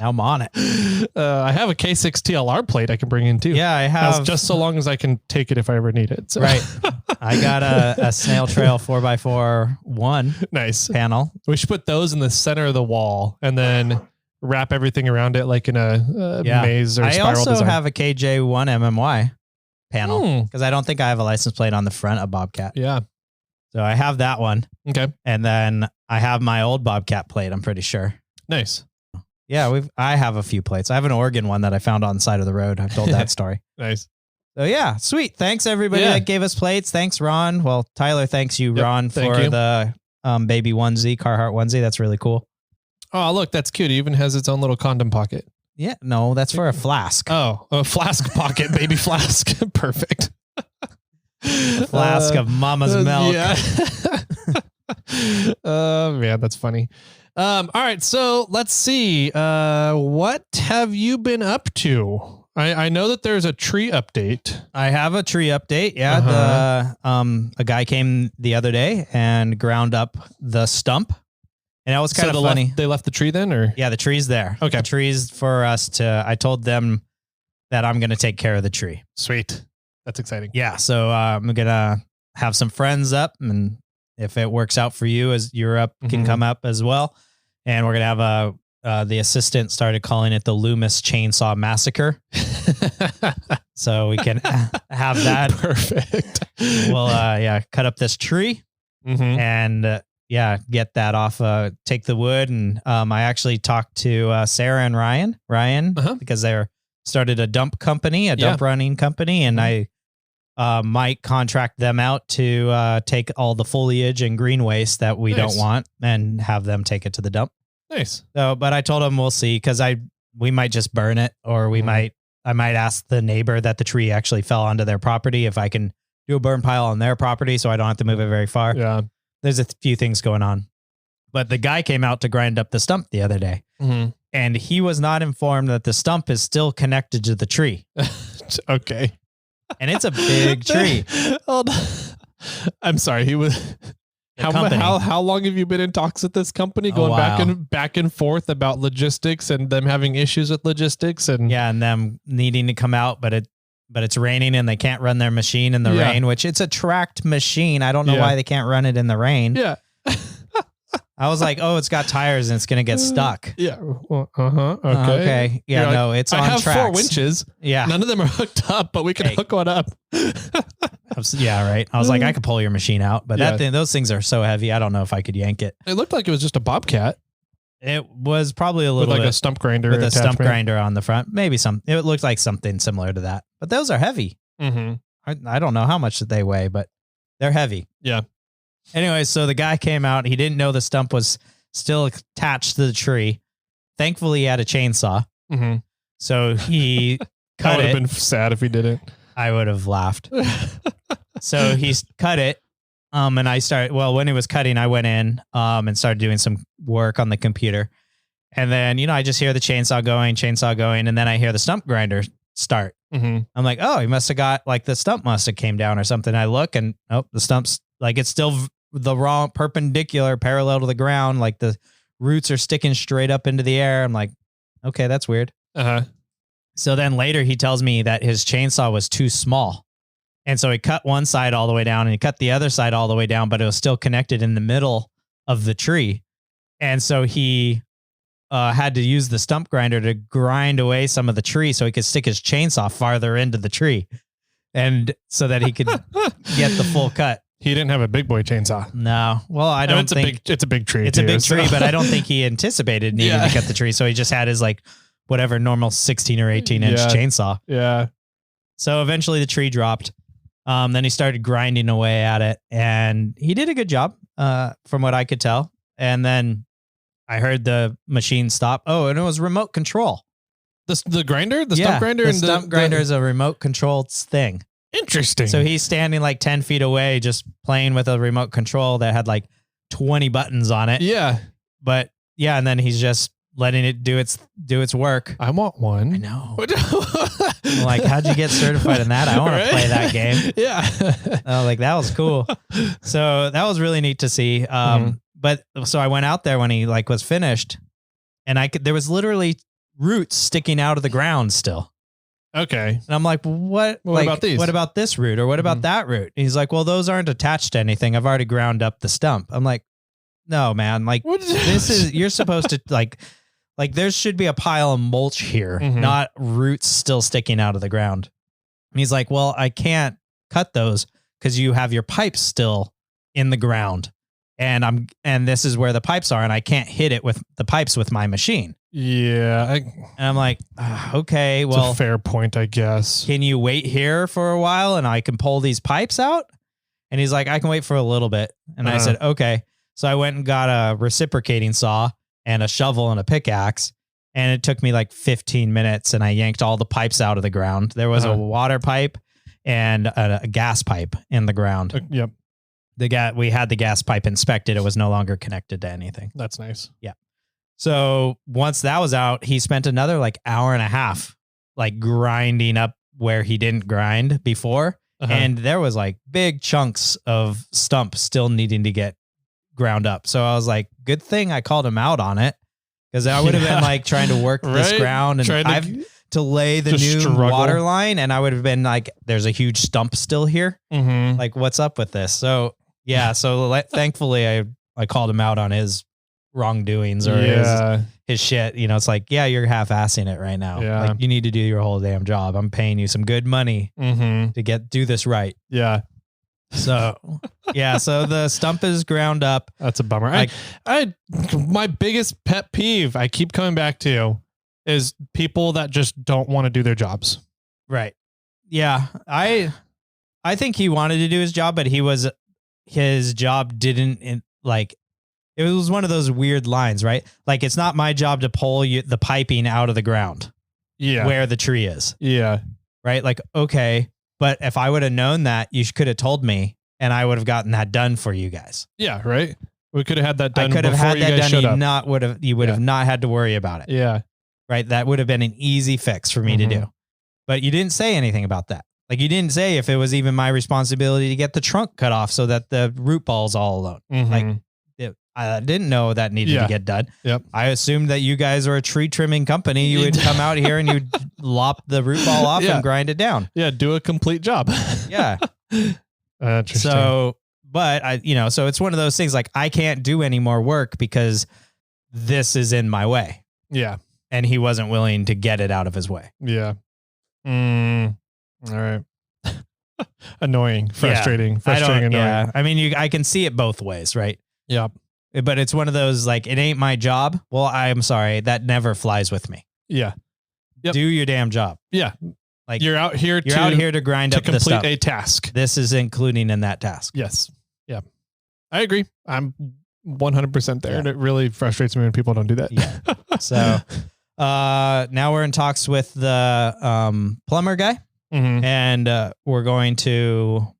Now I'm on it.
I have a K6 TLR plate I can bring in too.
Yeah, I have.
Just so long as I can take it if I ever need it. So.
Right. I got a Snail Trail 4x4 one
nice
panel.
We should put those in the center of the wall and then wrap everything around it like in a maze or spiral
I also
design.
have a KJ1 MMY panel because I don't think I have a license plate on the front of Bobcat.
Yeah.
So I have that one.
Okay.
And then I have my old Bobcat plate, I'm pretty sure.
Nice.
Yeah, I have a few plates. I have an Oregon one that I found on the side of the road. I've told that story.
Nice.
So yeah, sweet. Thanks everybody that gave us plates. Thanks, Ron. Well, Tyler, thanks you, Ron, for the baby onesie, Carhartt onesie. That's really cool.
Oh, look, that's cute. It even has its own little condom pocket.
Yeah, no, that's for a flask.
Oh, a flask pocket, baby flask. Perfect.
Flask of mama's milk.
Yeah. Man, that's funny. All right, so let's see. What have you been up to? I know that there's a tree update.
I have a tree update. Yeah, a guy came the other day and ground up the stump, and that was kind of funny.
They left the tree then, or
yeah, the tree's there.
Okay,
the tree's for us to. I told them that I'm going to take care of the tree.
Sweet, that's exciting.
Yeah, so I'm gonna have some friends up, and if it works out for you, as you're up, can come up as well. And we're going to have the assistant started calling it the Loomis Chainsaw Massacre. So we can have that.
Perfect.
We'll, cut up this tree and, get that off, take the wood. And I actually talked to Sarah and Ryan, because they started a dump company, dump running company. And I might contract them out to take all the foliage and green waste that we don't want and have them take it to the dump.
Nice.
So, but I told them we'll see because we might just burn it, or I might ask the neighbor that the tree actually fell onto their property if I can do a burn pile on their property, so I don't have to move it very far.
Yeah,
there's a few things going on, but the guy came out to grind up the stump the other day, and he was not informed that the stump is still connected to the tree.
Okay,
and it's a big tree.
I'm sorry, he was. How long have you been in talks with this company, going back and forth about logistics and them having issues with logistics and
them needing to come out, but it's raining and they can't run their machine in the rain, which it's a tracked machine. I don't know why they can't run it in the rain.
Yeah.
I was like, oh, it's got tires and it's going to get stuck.
Yeah. Okay.
Okay. Yeah,
You're
no,
like,
it's on
I have
tracks.
4 winches.
Yeah.
None of them are hooked up, but we can hook one up.
Yeah, right. I was like, I could pull your machine out, but those things are so heavy. I don't know if I could yank it.
It looked like it was just a Bobcat.
It was probably a little
with
bit
a stump grinder
with a stump grinder on the front. Maybe it looked like something similar to that, but those are heavy. I don't know how much they weigh, but they're heavy.
Yeah.
Anyway, so the guy came out. He didn't know the stump was still attached to the tree. Thankfully, he had a chainsaw. So he cut it.
I would have been sad if he didn't.
I would have laughed. So he's cut it. And when he was cutting, I went in and started doing some work on the computer. And then, I just hear the chainsaw going, and then I hear the stump grinder start. I'm like, oh, he must have got, like, the stump must have came down or something. I look and, the stump's, like, it's still the wrong perpendicular parallel to the ground. Like, the roots are sticking straight up into the air. I'm like, okay, that's weird. So then later he tells me that his chainsaw was too small. And so he cut one side all the way down and he cut the other side all the way down, but it was still connected in the middle of the tree. And so he had to use the stump grinder to grind away some of the tree so he could stick his chainsaw farther into the tree. And so that he could get the full cut.
He didn't have a big boy chainsaw.
No. Well, I don't think
it's a big tree.
It's a big tree, but I don't think he anticipated needing to cut the tree. So he just had his, like, whatever normal 16 or 18 inch chainsaw.
Yeah.
So eventually the tree dropped. Then he started grinding away at it, and he did a good job, from what I could tell. And then I heard the machine stop. Oh, and it was remote control.
The grinder, the
Yeah,
stump grinder,
the
and
stump grinder is a remote controlled thing.
Interesting.
So he's standing like 10 feet away, just playing with a remote control that had like 20 buttons on it.
Yeah.
But yeah, and then he's just letting it do its work.
I want one.
I know. I'm like, how'd you get certified in that? I want to play that game.
Yeah.
Like, that was cool. So that was really neat to see. But so I went out there when he like was finished, and there was literally roots sticking out of the ground still.
Okay.
And I'm like, what
about these?
What about this root? Or what about that root? And he's like, well, those aren't attached to anything. I've already ground up the stump. I'm like, no, man. Like, you're supposed to like there should be a pile of mulch here, not roots still sticking out of the ground. And he's like, well, I can't cut those because you have your pipes still in the ground. And this is where the pipes are, and I can't hit it with the pipes with my machine.
Yeah.
And I'm like, okay, well,
it's a fair point, I guess.
Can you wait here for a while and I can pull these pipes out? And he's like, I can wait for a little bit. And I said, okay. So I went and got a reciprocating saw and a shovel and a pickaxe. And it took me like 15 minutes, and I yanked all the pipes out of the ground. There was a water pipe and a gas pipe in the ground.
Yep.
We had the gas pipe inspected. It was no longer connected to anything.
That's nice.
Yeah. So once that was out, he spent another like hour and a half, like grinding up where he didn't grind before. And there was like big chunks of stump still needing to get ground up. So I was like, good thing I called him out on it, because I would have been like trying to work this ground and to lay the new water line. And I would have been like, there's a huge stump still here. Like, what's up with this? So yeah. So thankfully I called him out on his wrongdoings or his shit. You know, it's like, yeah, you're half-assing it right now.
Yeah.
Like, you need to do your whole damn job. I'm paying you some good money to do this right.
Yeah.
So yeah, so the stump is ground up.
That's a bummer.
Like,
my biggest pet peeve I keep coming back to is people that just don't want to do their jobs.
Right. Yeah. I think he wanted to do his job, but his job didn't like, it was one of those weird lines, right? Like, it's not my job to pull the piping out of the ground.
Yeah.
Where the tree is.
Yeah.
Right. Like, okay. But if I would have known that, you could have told me, and I would have gotten that done for you guys.
Yeah. Right. We could have had that done.
I could have had that done. You would
Yeah.
have not had to worry about it.
Yeah.
Right. That would have been an easy fix for me to do. But you didn't say anything about that. Like, you didn't say if it was even my responsibility to get the trunk cut off so that the root ball's all alone. Like, I didn't know that needed to get done.
Yep.
I assumed that you guys are a tree trimming company. You would come out here and you'd lop the root ball off and grind it down.
Yeah. Do a complete job.
Yeah.
Interesting.
So, but so it's one of those things, like, I can't do any more work because this is in my way.
Yeah.
And he wasn't willing to get it out of his way.
Yeah. All right. Annoying, frustrating, annoying.
Yeah. I mean, I can see it both ways, right?
Yep.
But it's one of those, like, it ain't my job. Well, I'm sorry. That never flies with me.
Yeah. Yep.
Do your damn job.
Yeah.
Like,
you're out here
to grind up the stuff.
To complete a task.
This is including in that task.
Yes. Yeah. I agree. I'm 100% there. And it really frustrates me when people don't do that.
Yeah. So now we're in talks with the plumber guy. And we're going to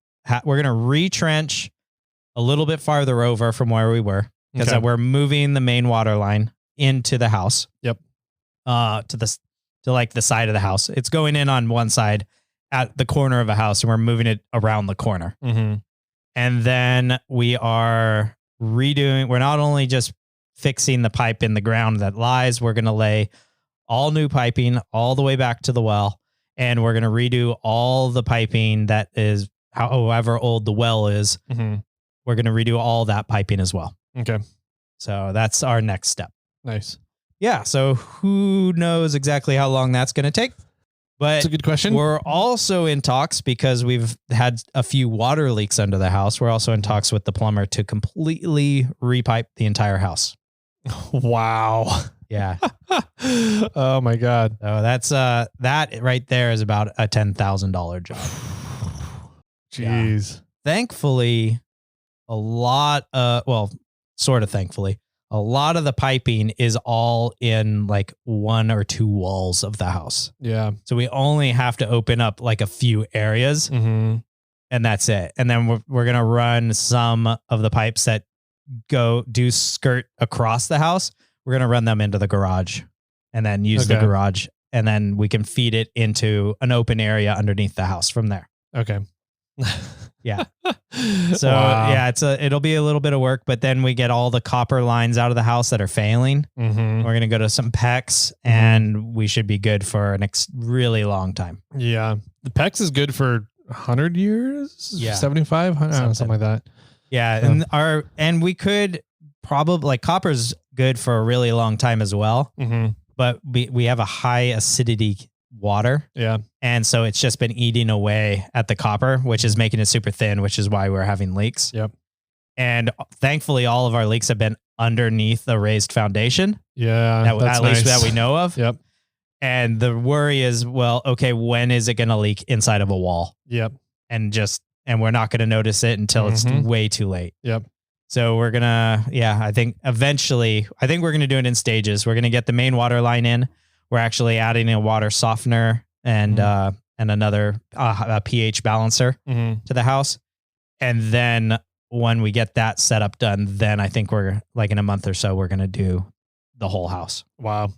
retrench a little bit farther over from where we were, because we're moving the main water line into the house.
Yep.
To like the side of the house. It's going in on one side at the corner of a house, and we're moving it around the corner. And then we're not only just fixing the pipe in the ground that lies, we're going to lay all new piping all the way back to the well. And we're going to redo all the piping that is however old the well is. We're going to redo all that piping as well.
Okay.
So that's our next step.
Nice.
Yeah. So who knows exactly how long that's going to take? But
that's a good question.
We're also in talks, because we've had a few water leaks under the house. We're also in talks with the plumber to completely repipe the entire house.
Wow.
Yeah.
Oh my God.
So that's that right there is about a $10,000 job.
Jeez.
Yeah. Thankfully, sort of thankfully, a lot of the piping is all in like 1 or 2 walls of the house.
Yeah.
So we only have to open up like a few areas and that's it. And then we're going to run some of the pipes that do skirt across the house. We're going to run them into the garage and then use the garage. And then we can feed it into an open area underneath the house from there.
Okay.
Yeah. So yeah, it'll be a little bit of work, but then we get all the copper lines out of the house that are failing. We're going to go to some PEX and we should be good for a really long time.
Yeah. The PEX is good for 100 years?
Yeah.
75? Something like that.
Yeah. And we could probably, like, copper's good for a really long time as well. But we have a high acidity water.
Yeah.
And so it's just been eating away at the copper, which is making it super thin, which is why we're having leaks.
Yep.
And thankfully, all of our leaks have been underneath the raised foundation.
Yeah.
At least that we know of.
Yep.
And the worry is, well, okay, when is it going to leak inside of a wall?
Yep.
And we're not going to notice it until it's way too late.
Yep.
So we're going to, I think we're going to do it in stages. We're going to get the main water line in. We're actually adding a water softener and another pH balancer to the house. And then when we get that setup done, then I think we're like in a month or so, we're going to do the whole house.
Wow.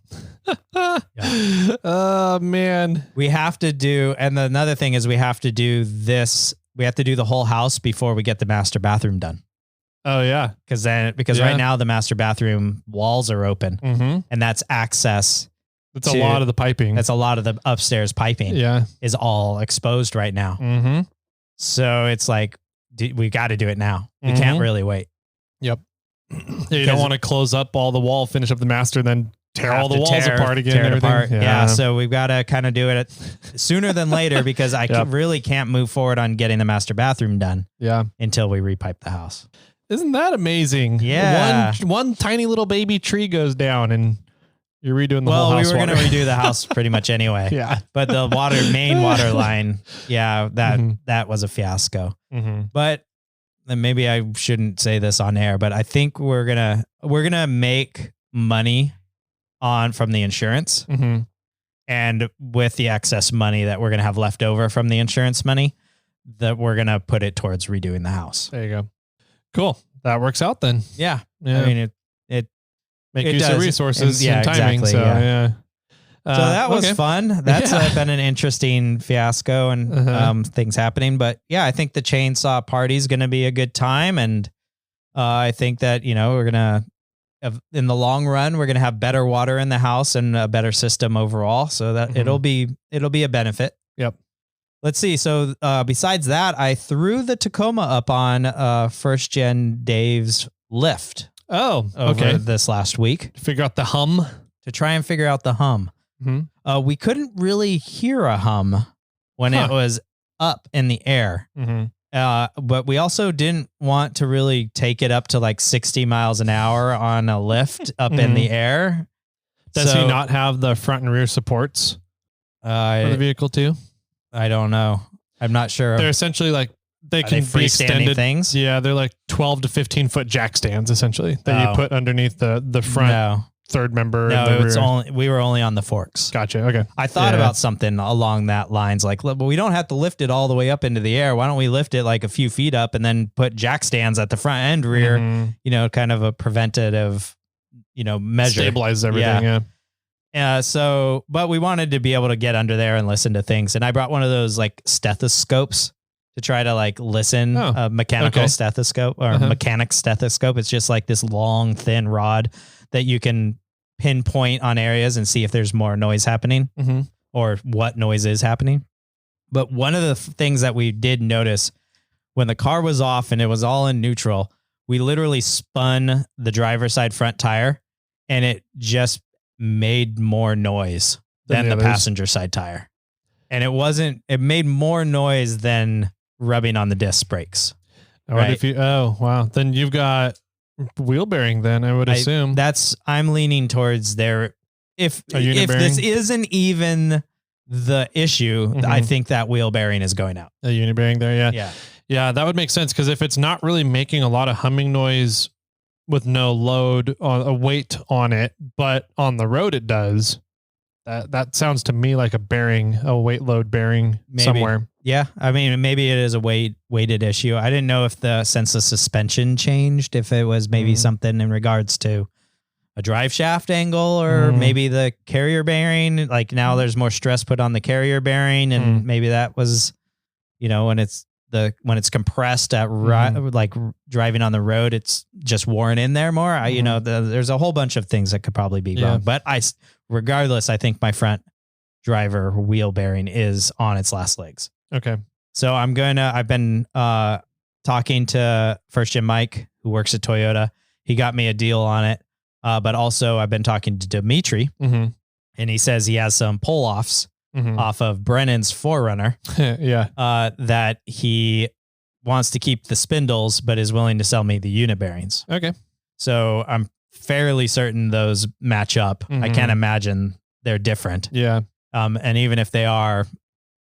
Oh, man.
We have to do, and another thing is we have to do the whole house before we get the master bathroom done.
Oh, yeah.
Because right now the master bathroom walls are open and that's access.
That's a lot of the piping.
That's a lot of the upstairs piping.
Yeah.
Is all exposed right now. So it's like, we got to do it now. We can't really wait.
Yep. You don't want to close up all the wall, finish up the master, then tear all the walls apart again.
Tear it apart. Yeah. So we've got to kind of do it sooner than later because I really can't move forward on getting the master bathroom done.
Yeah.
Until we repipe the house.
Isn't that amazing?
Yeah.
One tiny little baby tree goes down and you're redoing the whole house.
Well, we were going to redo the house pretty much anyway.
Yeah.
But the main water line, that was a fiasco. But then maybe I shouldn't say this on air, but I think we're gonna make money from the insurance, and with the excess money that we're gonna have left over from the insurance money, that we're gonna put it towards redoing the house.
There you go. Cool. That works out then.
Yeah.
I
mean it
make use of resources and timing.
Exactly,
so
yeah. So that was fun. That's been an interesting fiasco and things happening. But yeah, I think the chainsaw party is going to be a good time. And I think that, we're going to, in the long run, we're going to have better water in the house and a better system overall. So that it'll be a benefit.
Yep.
Let's see. So besides that, I threw the Tacoma up on first gen Dave's lift.
Oh,
over this last week.
Figure out the hum.
To try and figure out the hum. We couldn't really hear a hum when it was up in the air. But we also didn't want to really take it up to like 60 miles an hour on a lift up in the air.
Does he not have the front and rear supports for the vehicle too?
I don't know. I'm not sure.
They're essentially like, they can be extended
things.
Yeah. They're like 12 to 15 foot jack stands essentially that you put underneath the front. Third member.
No, we were only on the forks.
Gotcha. Okay.
I thought about something along that lines, like, but we don't have to lift it all the way up into the air. Why don't we lift it like a few feet up and then put jack stands at the front and rear, kind of a preventative, measure.
Stabilizes everything. Yeah.
But we wanted to be able to get under there and listen to things. And I brought one of those like stethoscopes to try to like listen, a mechanical stethoscope or mechanic stethoscope. It's just like this long, thin rod that you can pinpoint on areas and see if there's more noise happening or what noise is happening. But one of the things that we did notice when the car was off and it was all in neutral, we literally spun the driver's side front tire and it just made more noise than the passenger side tire. And it made more noise than rubbing on the disc brakes.
Right? Wow. Then you've got wheel bearing then, I would assume.
I'm leaning towards there. If this isn't even the issue, I think that wheel bearing is going out.
A unit bearing there, yeah.
Yeah.
Yeah, that would make sense because if it's not really making a lot of humming noise with no load on a weight on it, but on the road it does. That sounds to me like a weight load bearing somewhere.
Yeah. I mean, maybe it is a weighted issue. I didn't know if since the suspension changed, if it was maybe something in regards to a drive shaft angle or maybe the carrier bearing. Like now there's more stress put on the carrier bearing, and maybe that was, when it's compressed at like driving on the road, it's just worn in there more. There's a whole bunch of things that could probably be wrong, but regardless, I think my front driver wheel bearing is on its last legs.
Okay.
So I've been talking to First Gen Mike, who works at Toyota. He got me a deal on it. But also I've been talking to Dimitri, and he says he has some pull-offs off of Brennan's 4Runner. That he wants to keep the spindles, but is willing to sell me the unit bearings.
Okay.
So I'm fairly certain those match up. I can't imagine they're different.
Yeah.
And even if they are,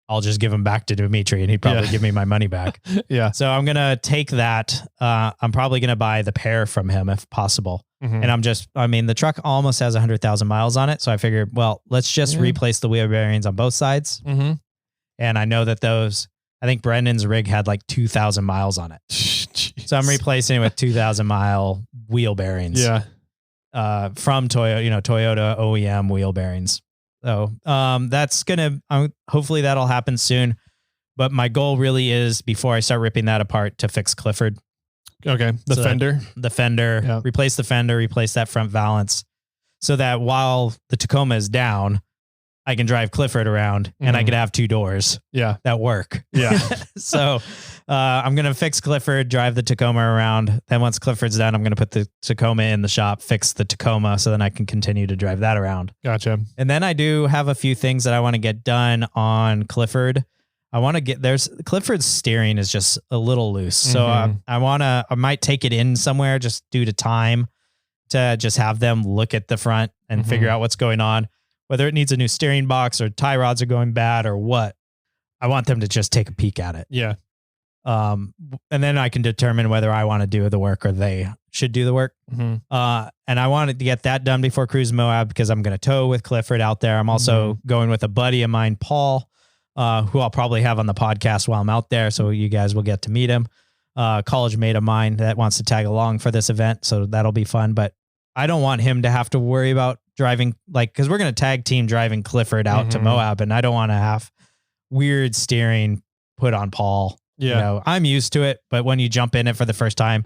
I'll just give them back to Dimitri and he'd probably give me my money back.
Yeah.
So I'm going to take that. I'm probably going to buy the pair from him if possible. And the truck almost has 100,000 miles on it. So I figured, well, let's just replace the wheel bearings on both sides. And I know that I think Brendan's rig had like 2,000 miles on it.
Jeez.
So I'm replacing it with 2,000 mile wheel bearings.
Yeah.
From Toyota OEM wheel bearings. So that's hopefully that'll happen soon. But my goal really is, before I start ripping that apart, to fix Clifford.
Okay. The fender,
replace the fender, replace that front valance, so that while the Tacoma is down, I can drive Clifford around and I can have two doors that work.
Yeah.
So I'm going to fix Clifford, drive the Tacoma around. Then once Clifford's done, I'm going to put the Tacoma in the shop, fix the Tacoma, so then I can continue to drive that around.
Gotcha.
And then I do have a few things that I want to get done on Clifford. Clifford's steering is just a little loose. So I might take it in somewhere just due to time, to just have them look at the front and figure out what's going on, whether it needs a new steering box or tie rods are going bad or what. I want them to just take a peek at it.
Yeah.
And then I can determine whether I want to do the work or they should do the work. And I wanted to get that done before Cruise Moab, because I'm going to tow with Clifford out there. I'm also going with a buddy of mine, Paul, who I'll probably have on the podcast while I'm out there. So you guys will get to meet him. College mate of mine that wants to tag along for this event. So that'll be fun, but I don't want him to have to worry about driving, cause we're going to tag team driving Clifford out to Moab, and I don't want to have weird steering put on Paul.
Yeah.
I'm used to it, but when you jump in it for the first time,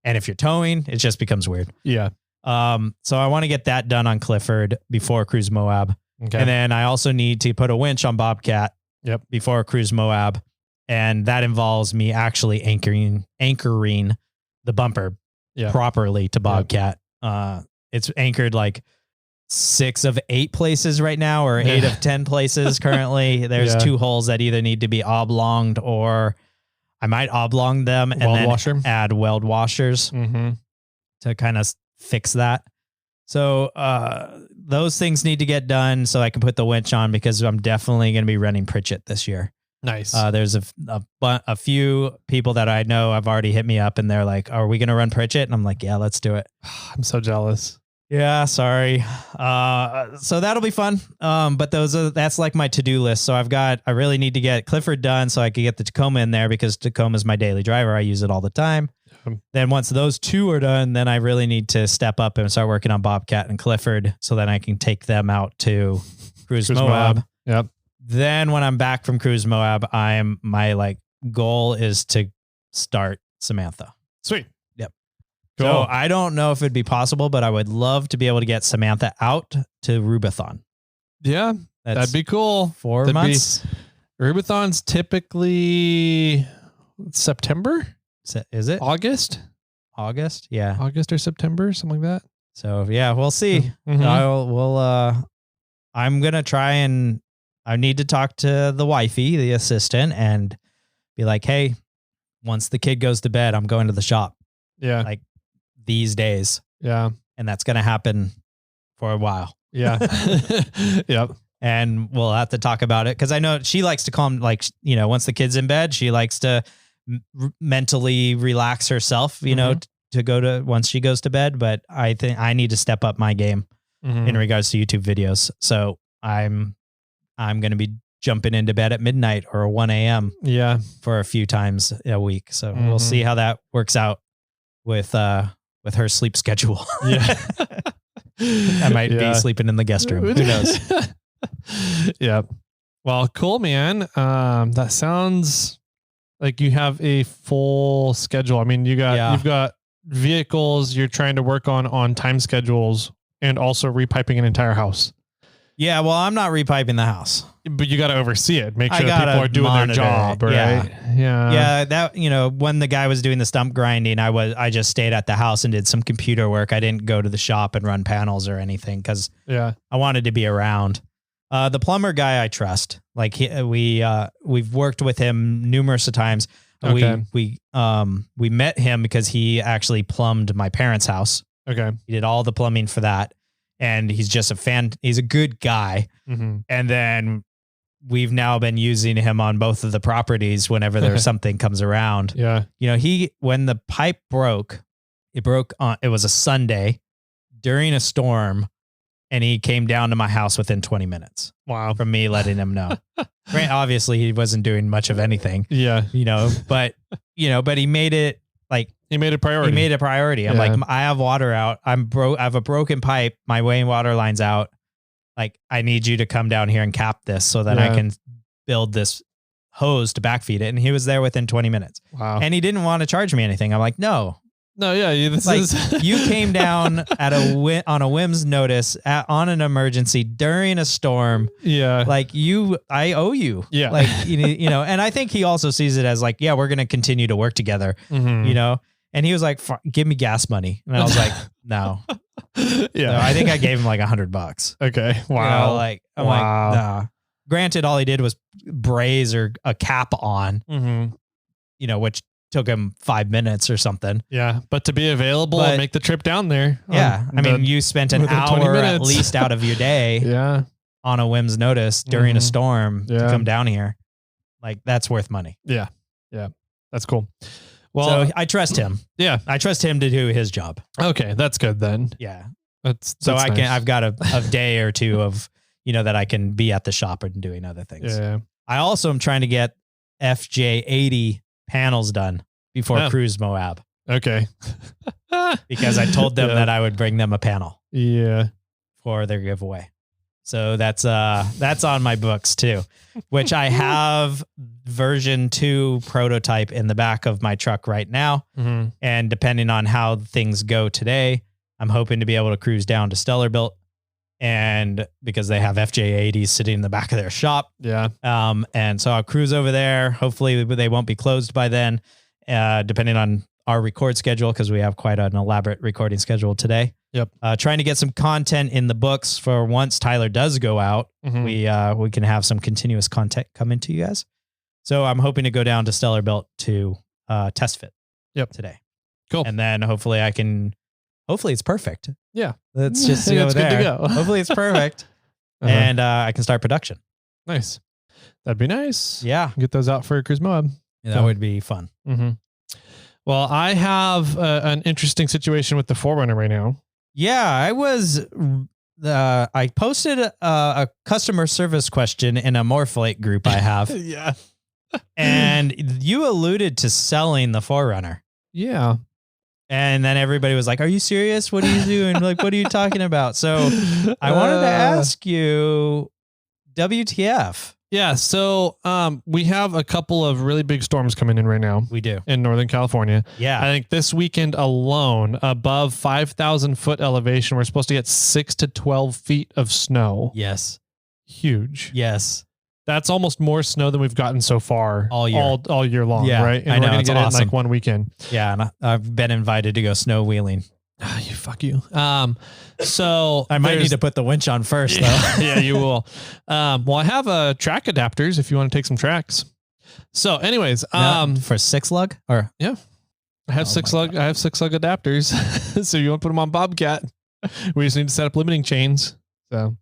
and if you're towing, it just becomes weird.
Yeah.
So I want to get that done on Clifford before Cruise Moab.
Okay.
And then I also need to put a winch on Bobcat before Cruise Moab. And that involves me actually anchoring the bumper properly to Bobcat. It's anchored like 6 of 8 places right now, or 8 of 10 places currently. There's 2 holes that either need to be oblonged, or I might oblong them and then add weld washers to kind of fix that. So those things need to get done so I can put the winch on, because I'm definitely going to be running Pritchett this year.
Nice.
There's a few people that I know have already hit me up and they're like, "Are we going to run Pritchett?" And I'm like, "Yeah, let's do it."
I'm so jealous.
Yeah, sorry. So that'll be fun. But that's like my to-do list. So I really need to get Clifford done so I can get the Tacoma in there, because Tacoma is my daily driver. I use it all the time. Then once those 2 are done, then I really need to step up and start working on Bobcat and Clifford, so then I can take them out to Cruise Moab.
Yep.
Then when I'm back from Cruise Moab, my goal is to start Samantha.
Sweet.
Yep.
Cool.
So I don't know if it'd be possible, but I would love to be able to get Samantha out to Rubathon.
Yeah, that'd be cool.
4 months.
Rubathon's typically September.
Is it
August?
Yeah.
August or September, something like that.
So yeah, we'll see. I'm going to try, and I need to talk to the wifey, the assistant, and be like, "Hey, once the kid goes to bed, I'm going to the shop."
Yeah.
Like these days.
Yeah.
And that's going to happen for a while.
Yeah. Yep.
And we'll have to talk about it, because I know she likes to calm, once the kid's in bed, she likes to mentally relax herself, once she goes to bed, but I think I need to step up my game in regards to YouTube videos. So I'm going to be jumping into bed at midnight or 1 a.m.
Yeah.
for a few times a week. So we'll see how that works out with her sleep schedule.
Yeah.
I might be sleeping in the guest room. Who knows?
Yeah. Well, cool, man. That sounds like you have a full schedule. I mean, you've got vehicles you're trying to work on time schedules and also repiping an entire house.
Yeah, well, I'm not repiping the house.
But you got to oversee it. Make sure people are doing their job, right?
Yeah, that, when the guy was doing the stump grinding, I just stayed at the house and did some computer work. I didn't go to the shop and run panels or anything because I wanted to be around. The plumber guy I trust. Like we've worked with him numerous of times. Okay. We met him because he actually plumbed my parents' house.
Okay.
He did all the plumbing for that. And he's just a fan. He's a good guy. And then we've now been using him on both of the properties whenever there's something comes around.
Yeah.
When the pipe broke, it was a Sunday during a storm, and he came down to my house within 20 minutes.
Wow.
From me letting him know. Obviously he wasn't doing much of anything.
Yeah.
But he made it
he made it a priority.
I'm like, I have water out. I have a broken pipe. My main water line's out. Like, I need you to come down here and cap this so that I can build this hose to backfeed it. And he was there within 20 minutes.
Wow.
And he didn't want to charge me anything. I'm like, no.
Yeah.
You came down on a whim's notice on an emergency during a storm.
Yeah.
I owe you.
Yeah.
And I think he also sees it as we're going to continue to work together, And he was like, give me gas money. And I was like, no.
Yeah.
So I think I gave him like $100.
Okay. Wow.
I'm like, nah. Granted, all he did was braze or a cap on, which took him 5 minutes or something.
Yeah. But to be available and make the trip down there.
Yeah. You spent an hour at least out of your day on a whim's notice during a storm to come down here. Like, that's worth money.
Yeah. Yeah. That's cool. Well,
so I trust him.
Yeah.
I trust him to do his job.
Okay. That's good then.
Yeah.
That's
nice.
I've
got a day or two of, that I can be at the shop and doing other things.
Yeah.
I also am trying to get FJ80 panels done before Cruise Moab.
Okay.
Because I told them that I would bring them a panel.
Yeah.
For their giveaway. So that's on my books too, which I have version 2 prototype in the back of my truck right now. And depending on how things go today, I'm hoping to be able to cruise down to Stellarbuilt, and because they have FJ80s sitting in the back of their shop.
Yeah.
And so I'll cruise over there. Hopefully they won't be closed by then, depending on our record schedule, because we have quite an elaborate recording schedule today.
Yep.
Trying to get some content in the books for once Tyler does go out, we can have some continuous content coming to you guys. So I'm hoping to go down to Stellarbuilt to test fit today.
Cool.
And then hopefully it's perfect.
Yeah.
Let's just go
it's
there.
Good to go.
Hopefully it's perfect. And I can start production.
Nice. That'd be nice.
Yeah.
Get those out for Cruise Moab.
Yeah, that would be fun.
Well, I have an interesting situation with the 4Runner right now.
Yeah, I posted a customer service question in a Morphlate group I have.
Yeah.
And you alluded to selling the 4Runner.
Yeah.
And then everybody was like, are you serious? What are you doing? Like, what are you talking about? So I wanted to ask you, WTF?
Yeah. So we have a couple of really big storms coming in right now.
We do.
In Northern California.
Yeah.
I think this weekend alone, above 5,000 foot elevation, we're supposed to get 6 to 12 feet of snow.
Yes.
Huge.
Yes.
That's almost more snow than we've gotten so far
all year
long,
yeah,
right? And
I know,
we're going to get
awesome.
it in like one weekend.
Yeah, and I've been invited to go snow wheeling.
Fuck you. So
I might need to put the winch on first, though.
Yeah, you will. Well, I have track adapters if you want to take some tracks. So, anyways,
for 6-lug or
yeah, I have 6-lug. I have 6-lug adapters. So you want to put them on Bobcat? We just need to set up limiting chains. So,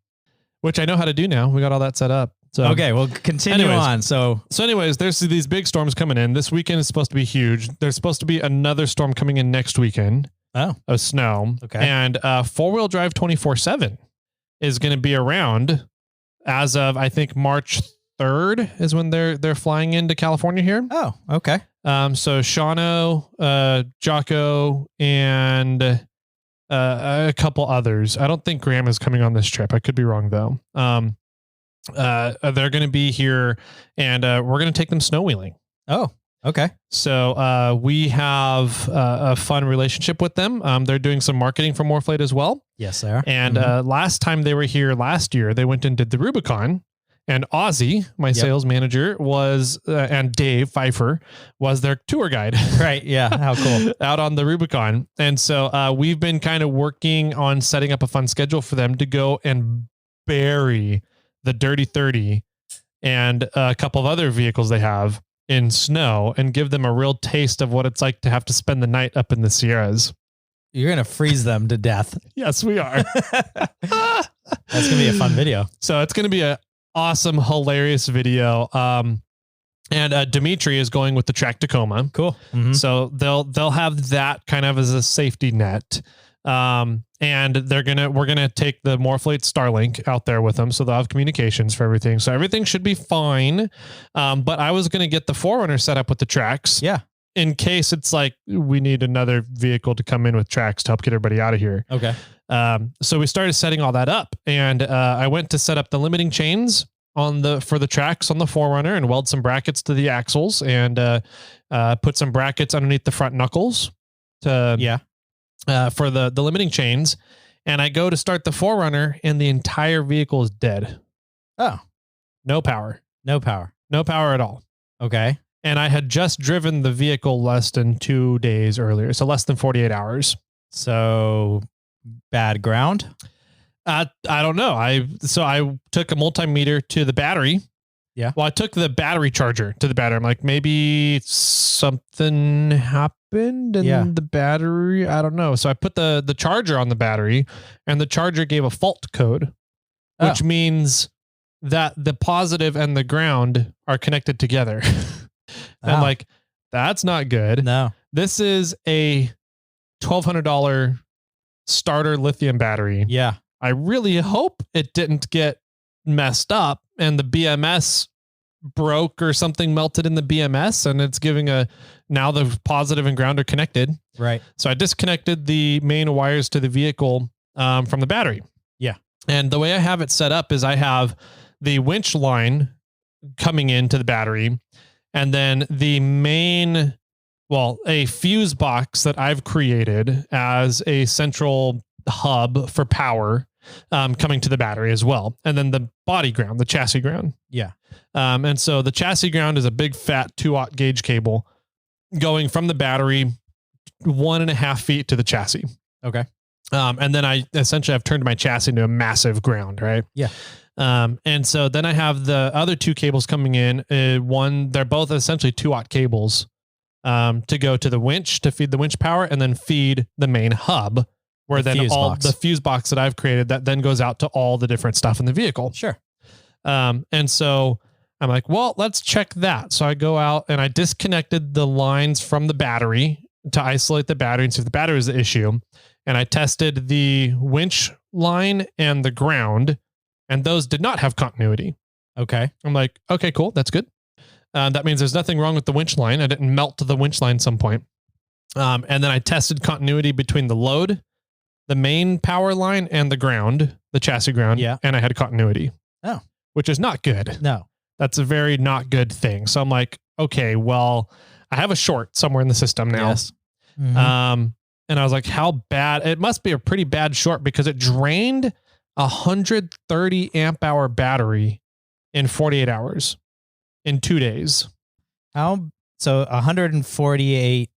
which I know how to do now. We got all that set up. So
Okay, well, continue on. So
anyways, there's these big storms coming in. This weekend is supposed to be huge. There's supposed to be another storm coming in next weekend of snow.
Okay.
And 4-wheel drive 24/7 is going to be around as of, I think, March 3rd is when they're flying into California here.
Oh, okay.
So Shano, Jocko, and a couple others. I don't think Graham is coming on this trip. I could be wrong though. They're going to be here, and we're going to take them snow wheeling.
Oh, okay.
So we have a fun relationship with them. They're doing some marketing for Morflate as well.
Yes, they are.
And last time they were here last year, they went and did the Rubicon. And Ozzy, my sales manager, was, and Dave Pfeiffer was their tour guide.
Right. Yeah. How cool.
Out on the Rubicon. And so we've been kind of working on setting up a fun schedule for them to go and bury the Dirty 30 and a couple of other vehicles they have in snow and give them a real taste of what it's like to have to spend the night up in the Sierras.
You're going to freeze them to death.
Yes, we are.
That's going to be a fun video.
So it's going to be a awesome, hilarious video. And Dimitri is going with the Track Tacoma.
Cool. Mm-hmm.
So they'll have that kind of as a safety net. And we're gonna take the Morflate Starlink out there with them, so they'll have communications for everything. So everything should be fine. But I was gonna get the 4Runner set up with the tracks.
Yeah.
In case it's like we need another vehicle to come in with tracks to help get everybody out of here.
Okay.
So we started setting all that up, and I went to set up the limiting chains for the tracks on the 4Runner and weld some brackets to the axles and put some brackets underneath the front knuckles for the limiting chains. And I go to start the 4Runner and the entire vehicle is dead.
Oh,
no power at all.
Okay.
And I had just driven the vehicle less than 2 days earlier. So less than 48 hours.
So bad ground.
I don't know. I took a multimeter to the battery.
Yeah.
Well, I took the battery charger to the battery. I'm like, maybe something happened in the battery. I don't know. So I put the charger on the battery, and the charger gave a fault code, which means that the positive and the ground are connected together. I'm like, that's not good.
No.
This is a $1,200 starter lithium battery.
Yeah.
I really hope it didn't get messed up and the BMS broke or something melted in the BMS, and it's giving now the positive and ground are connected.
Right.
So I disconnected the main wires to the vehicle from the battery.
Yeah.
And the way I have it set up is I have the winch line coming into the battery, and then a fuse box that I've created as a central hub for power coming to the battery as well. And then the body ground, the chassis ground.
Yeah.
And so the chassis ground is a big fat 2-aught gauge cable going from the battery 1.5 feet to the chassis.
Okay.
And then I've turned my chassis into a massive ground, right?
Yeah.
And so then I have the other two cables coming in. They're both essentially 2-aught cables to go to the winch to feed the winch power, and then feed the main hub, where then the fuse box that I've created that then goes out to all the different stuff in the vehicle.
Sure.
And so I'm like, well, let's check that. So I go out and I disconnected the lines from the battery to isolate the battery and see if the battery is the issue. And I tested the winch line and the ground, and those did not have continuity.
Okay.
I'm like, okay, cool. That's good. That means there's nothing wrong with the winch line. I didn't melt the winch line at some point. And then I tested continuity between the load, the main power line, and the ground, the chassis ground.
Yeah.
And I had continuity.
Oh.
Which is not good.
No.
That's a very not good thing. So I'm like, okay, well, I have a short somewhere in the system now.
Yes. Mm-hmm.
And I was like, how bad? It must be a pretty bad short, because it drained 130 amp hour battery in 48 hours in 2 days.
So 130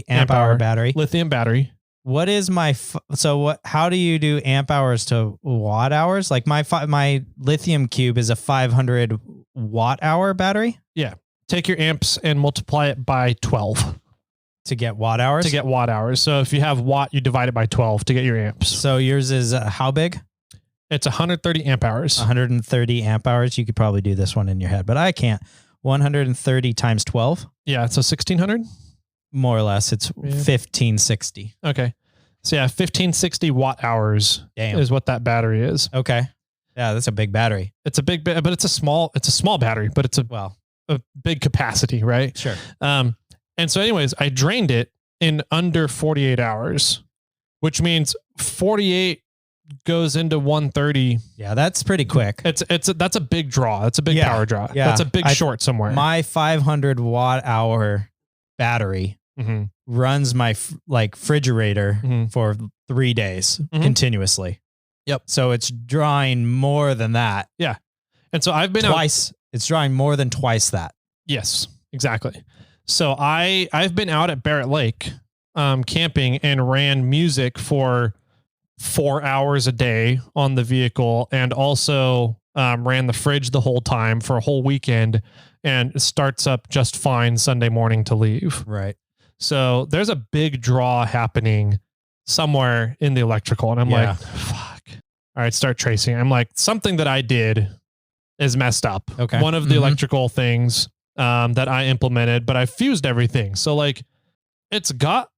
amp hour battery,
lithium battery.
What is how do you do amp hours to watt hours? Like my lithium cube is a 500 watt hour battery.
Yeah. Take your amps and multiply it by 12
to get watt hours.
So if you have watt, you divide it by 12 to get your amps.
So yours is how big?
It's 130 amp hours.
130 amp hours. You could probably do this one in your head, but I can't. 130 times 12.
Yeah, so 1600?
More or less. It's 1560.
Okay. So yeah, 1560 watt hours is what that battery is.
Okay. Yeah, that's a big battery.
It's a big, but it's a small battery, but it's a big capacity, right?
Sure.
And so anyways, I drained it in under 48 hours, which means 48 goes into 130.
Yeah, that's pretty quick.
That's a big draw. That's a big power draw.
Yeah.
That's a big short somewhere.
My 500 watt hour battery runs my refrigerator for 3 days continuously.
Yep.
So it's drawing more than that.
Yeah. And so I've been
twice. It's drawing more than twice that.
Yes, exactly. So I've been out at Barrett Lake camping and ran music for 4 hours a day on the vehicle, and also ran the fridge the whole time for a whole weekend, and it starts up just fine Sunday morning to leave.
Right.
So there's a big draw happening somewhere in the electrical, and I'm like, fuck. All right, start tracing. I'm like, something that I did is messed up.
Okay.
One of the electrical things that I implemented, but I fused everything. So like it's got,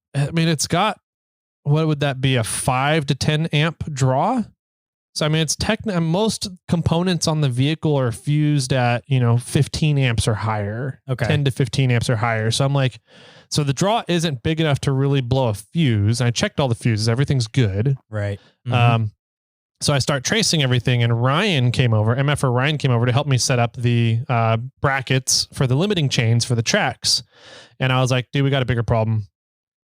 what would that be? A 5 to 10 amp draw. So, I mean, it's most components on the vehicle are fused at, 15 amps or higher, 10 to 15 amps or higher. So I'm like, so the draw isn't big enough to really blow a fuse. And I checked all the fuses. Everything's good.
Right.
So I start tracing everything, and MFR Ryan came over to help me set up the brackets for the limiting chains for the tracks. And I was like, dude, we got a bigger problem.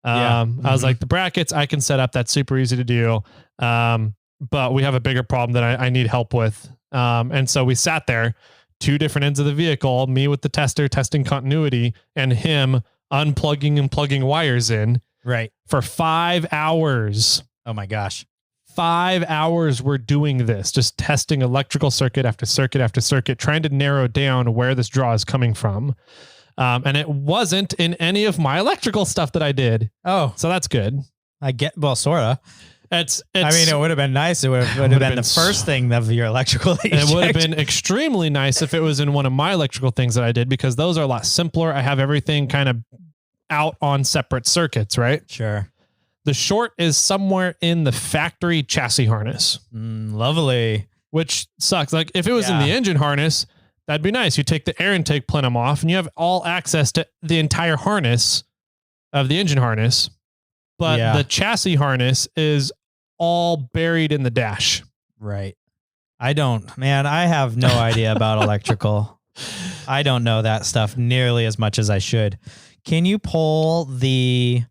I was like, the brackets I can set up. That's super easy to do. But we have a bigger problem that I need help with. And so we sat there, 2 different ends of the vehicle, me with the tester testing continuity, and him unplugging and plugging wires in.
Right.
For 5 hours.
Oh my gosh.
5 hours we're doing this, just testing electrical circuit after circuit after circuit, trying to narrow down where this draw is coming from. And it wasn't in any of my electrical stuff that I did.
Oh,
so that's good.
Sort of.
It's
I mean, it would have been nice. It would have been the first thing of your electrical.
It would have been extremely nice if it was in one of my electrical things that I did, because those are a lot simpler. I have everything kind of out on separate circuits, right?
Sure.
The short is somewhere in the factory chassis harness.
Lovely.
Which sucks. Like if it was in the engine harness, that'd be nice. You take the air intake plenum off and you have all access to the entire harness of the engine harness. But the chassis harness is all buried in the dash.
Right. I have no idea about electrical. I don't know that stuff nearly as much as I should. Can you pull the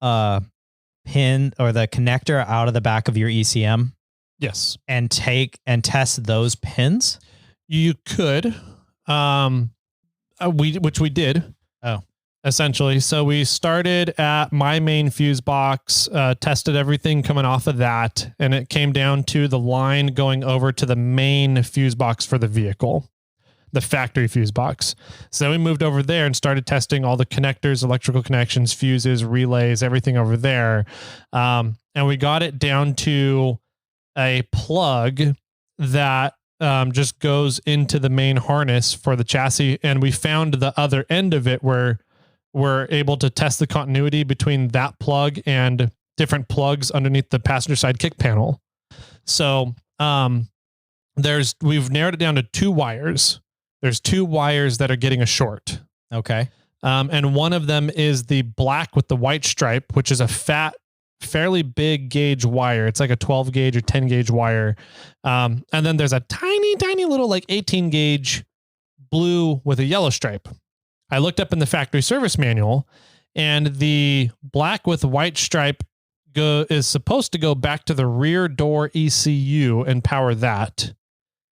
pin or the connector out of the back of your ECM?
Yes.
And test those pins?
You could, which we did.
Oh,
essentially. So we started at my main fuse box, tested everything coming off of that, and it came down to the line going over to the main fuse box for the vehicle, the factory fuse box. So then we moved over there and started testing all the connectors, electrical connections, fuses, relays, everything over there. And we got it down to a plug that just goes into the main harness for the chassis. And we found the other end of it where we're able to test the continuity between that plug and different plugs underneath the passenger side kick panel. So we've narrowed it down to 2 wires. There's 2 wires that are getting a short.
Okay.
And one of them is the black with the white stripe, which is a fat, fairly big gauge wire. It's like a 12 gauge or 10 gauge wire. And then there's a tiny little like 18 gauge blue with a yellow stripe. I looked up in the factory service manual, and the black with white stripe is supposed to go back to the rear door ECU and power that.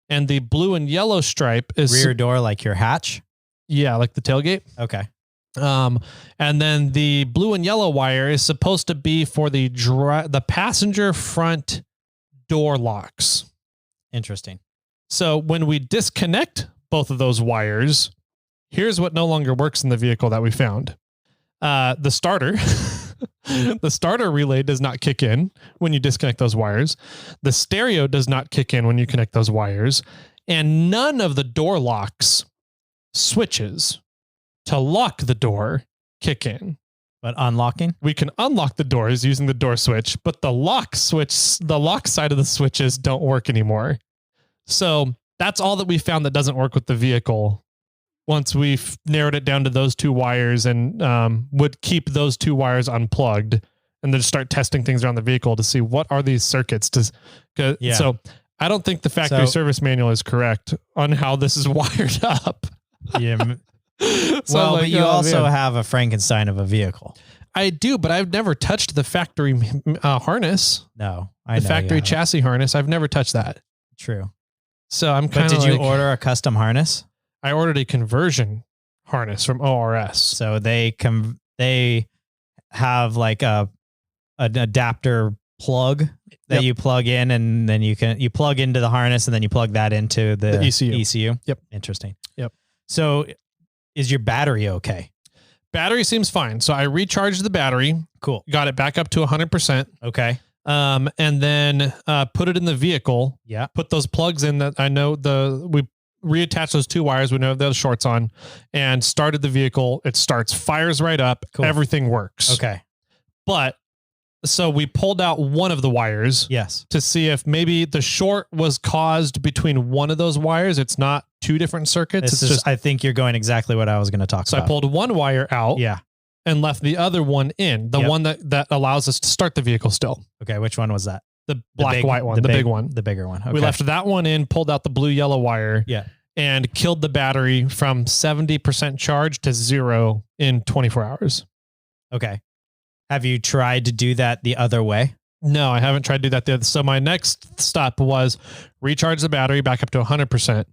And the blue and yellow stripe is
rear door, like your hatch.
Yeah. Like the tailgate.
Okay.
And then the blue and yellow wire is supposed to be for the passenger front door locks.
Interesting.
So when we disconnect both of those wires, here's what no longer works in the vehicle that we found. The starter The starter relay does not kick in when you disconnect those wires. The stereo does not kick in when you connect those wires. And none of the door locks switches to lock the door kick in.
But unlocking?
We can unlock the doors using the door switch, but the lock side of the switches don't work anymore. So that's all that we found that doesn't work with the vehicle. Once we've narrowed it down to those two wires and would keep those two wires unplugged and then start testing things around the vehicle to see what are these circuits. So I don't think the factory service manual is correct on how this is wired up.
Yeah. But you also have a Frankenstein of a vehicle.
I do, but I've never touched the factory harness.
No,
the factory chassis harness. I've never touched that.
True.
So I'm kind of.
But did you order a custom harness?
I ordered a conversion harness from ORS.
So they have like an adapter plug that you plug in, and then you plug into the harness, and then you plug that into the ECU.
Yep.
Interesting.
Yep.
So is your battery okay?
Battery seems fine. So I recharged the battery.
Cool.
Got it back up to 100%.
Okay.
And then put it in the vehicle.
Yeah.
Put those plugs in that I know we reattach those two wires. We know those shorts on and started the vehicle. It starts, fires right up. Cool. Everything works.
Okay.
But so we pulled out one of the wires.
Yes.
To see if maybe the short was caused between one of those wires. It's not two different circuits.
I think you're going exactly what I was going to talk about.
So I pulled one wire out.
Yeah.
And left the other one in. The one that allows us to start the vehicle still.
Okay. Which one was that?
The white one. The big one.
The bigger one. Okay.
We left that one in, pulled out the blue yellow wire.
Yeah.
And killed the battery from 70% charge to 0 in 24 hours.
Okay. Have you tried to do that the other way?
No, I haven't tried to do that the other. So my next step was recharge the battery back up to 100%,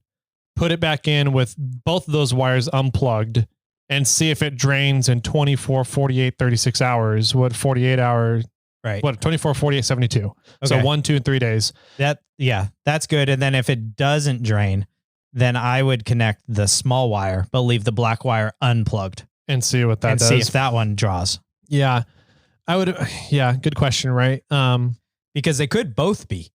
put it back in with both of those wires unplugged, and see if it drains in 24, 48, 36 hours. What 48 hours?
Right.
What 24, 48, 72. Okay. So 1, 2, and 3 days.
That's good. And then if it doesn't drain, then I would connect the small wire, but leave the black wire unplugged
and see what that does.
See if that one draws.
Yeah, I would. Yeah. Good question. Right.
Because they could both be.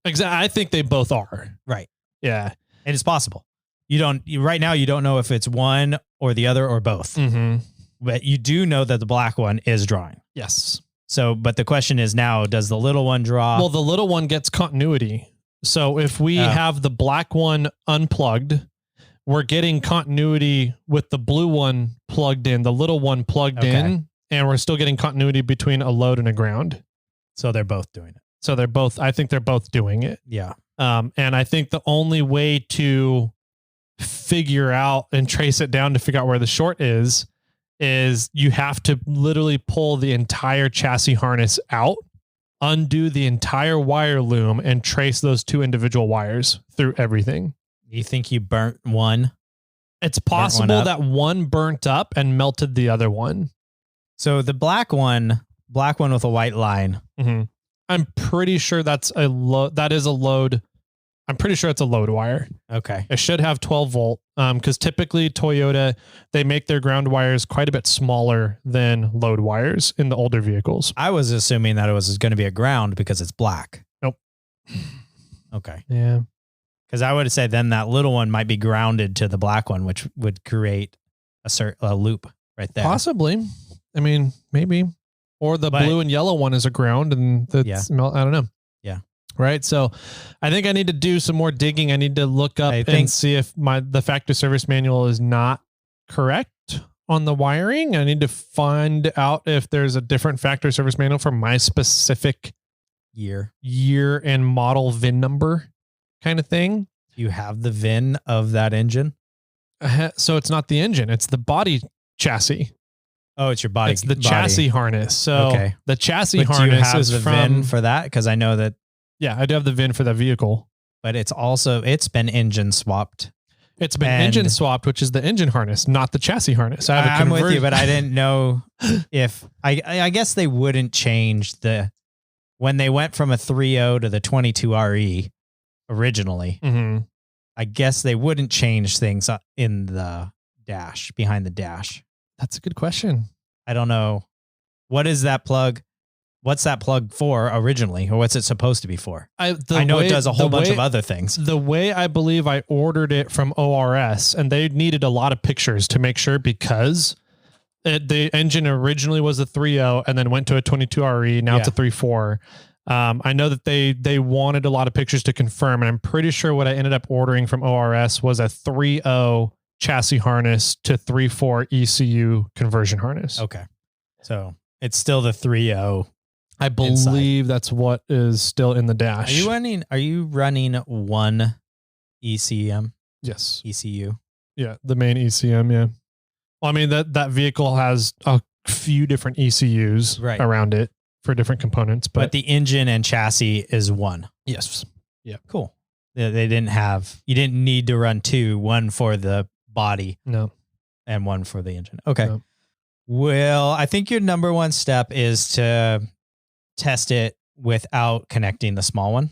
Exactly. I think they both are.
Right.
Yeah.
And it's possible. Right now, you don't know if it's one or the other or both, but you do know that the black one is drawing.
Yes.
So, but the question is now, does the little one draw?
Well, the little one gets continuity. So if we have the black one unplugged, we're getting continuity with the blue one plugged in, the little one plugged in, and we're still getting continuity between a load and a ground.
So they're both doing it.
So I think they're both doing it.
Yeah.
And I think the only way to figure out and trace it down to figure out where the short is you have to literally pull the entire chassis harness out, undo the entire wire loom, and trace those two individual wires through everything.
You think you burnt one?
It's possible that one burnt up and melted the other one.
So the black one with a white line.
Mm-hmm. I'm pretty sure that is a load. I'm pretty sure it's a load wire.
Okay.
It should have 12 volt. Because typically Toyota, they make their ground wires quite a bit smaller than load wires in the older vehicles.
I was assuming that it was going to be a ground because it's black.
Nope.
Okay.
Yeah.
Because I would say then that little one might be grounded to the black one, which would create a loop right there.
Possibly. I mean, maybe. Or the blue and yellow one is a ground and I don't know.
Yeah.
Right. So I think I need to do some more digging. I need to look up and see if the factory service manual is not correct on the wiring. I need to find out if there's a different factory service manual for my specific year and model VIN number kind of thing.
You have the VIN of that engine.
So it's not the engine. It's the body chassis.
Oh, it's your body.
It's the chassis harness. So the chassis harness
do you have
is
the VIN for that? Because I know that.
Yeah, I do have the VIN for that vehicle.
But it's been engine swapped.
It's been engine swapped, which is the engine harness, not the chassis harness.
I'm with you, but I didn't know if I guess they wouldn't change when they went from a 3.0 to the 22 RE originally.
Mm-hmm.
I guess they wouldn't change things in the dash, behind the dash.
That's a good question.
I don't know. what is that plug? What's that plug for originally, or what's it supposed to be for? I know it does a whole bunch of other things.
The way I believe I ordered it from ORS, and they needed a lot of pictures to make sure, because the engine originally was a 3.0 and then went to a 22RE. Now it's a 3.4. I know that they wanted a lot of pictures to confirm, and I'm pretty sure what I ended up ordering from ORS was a 3.0 chassis harness to 3.4 ECU conversion harness.
Okay. So it's still the 3.0.
I believe that's what is still in the dash.
Are you running one ECM?
Yes.
ECU?
Yeah, the main ECM, yeah. Well, I mean, that vehicle has a few different ECUs around it for different components. But
the engine and chassis is one.
Yes.
Yeah. Cool. You didn't need to run two, one for the body.
No.
And one for the engine. Okay.
No.
Well, I think your number one step is to test it without connecting the small one.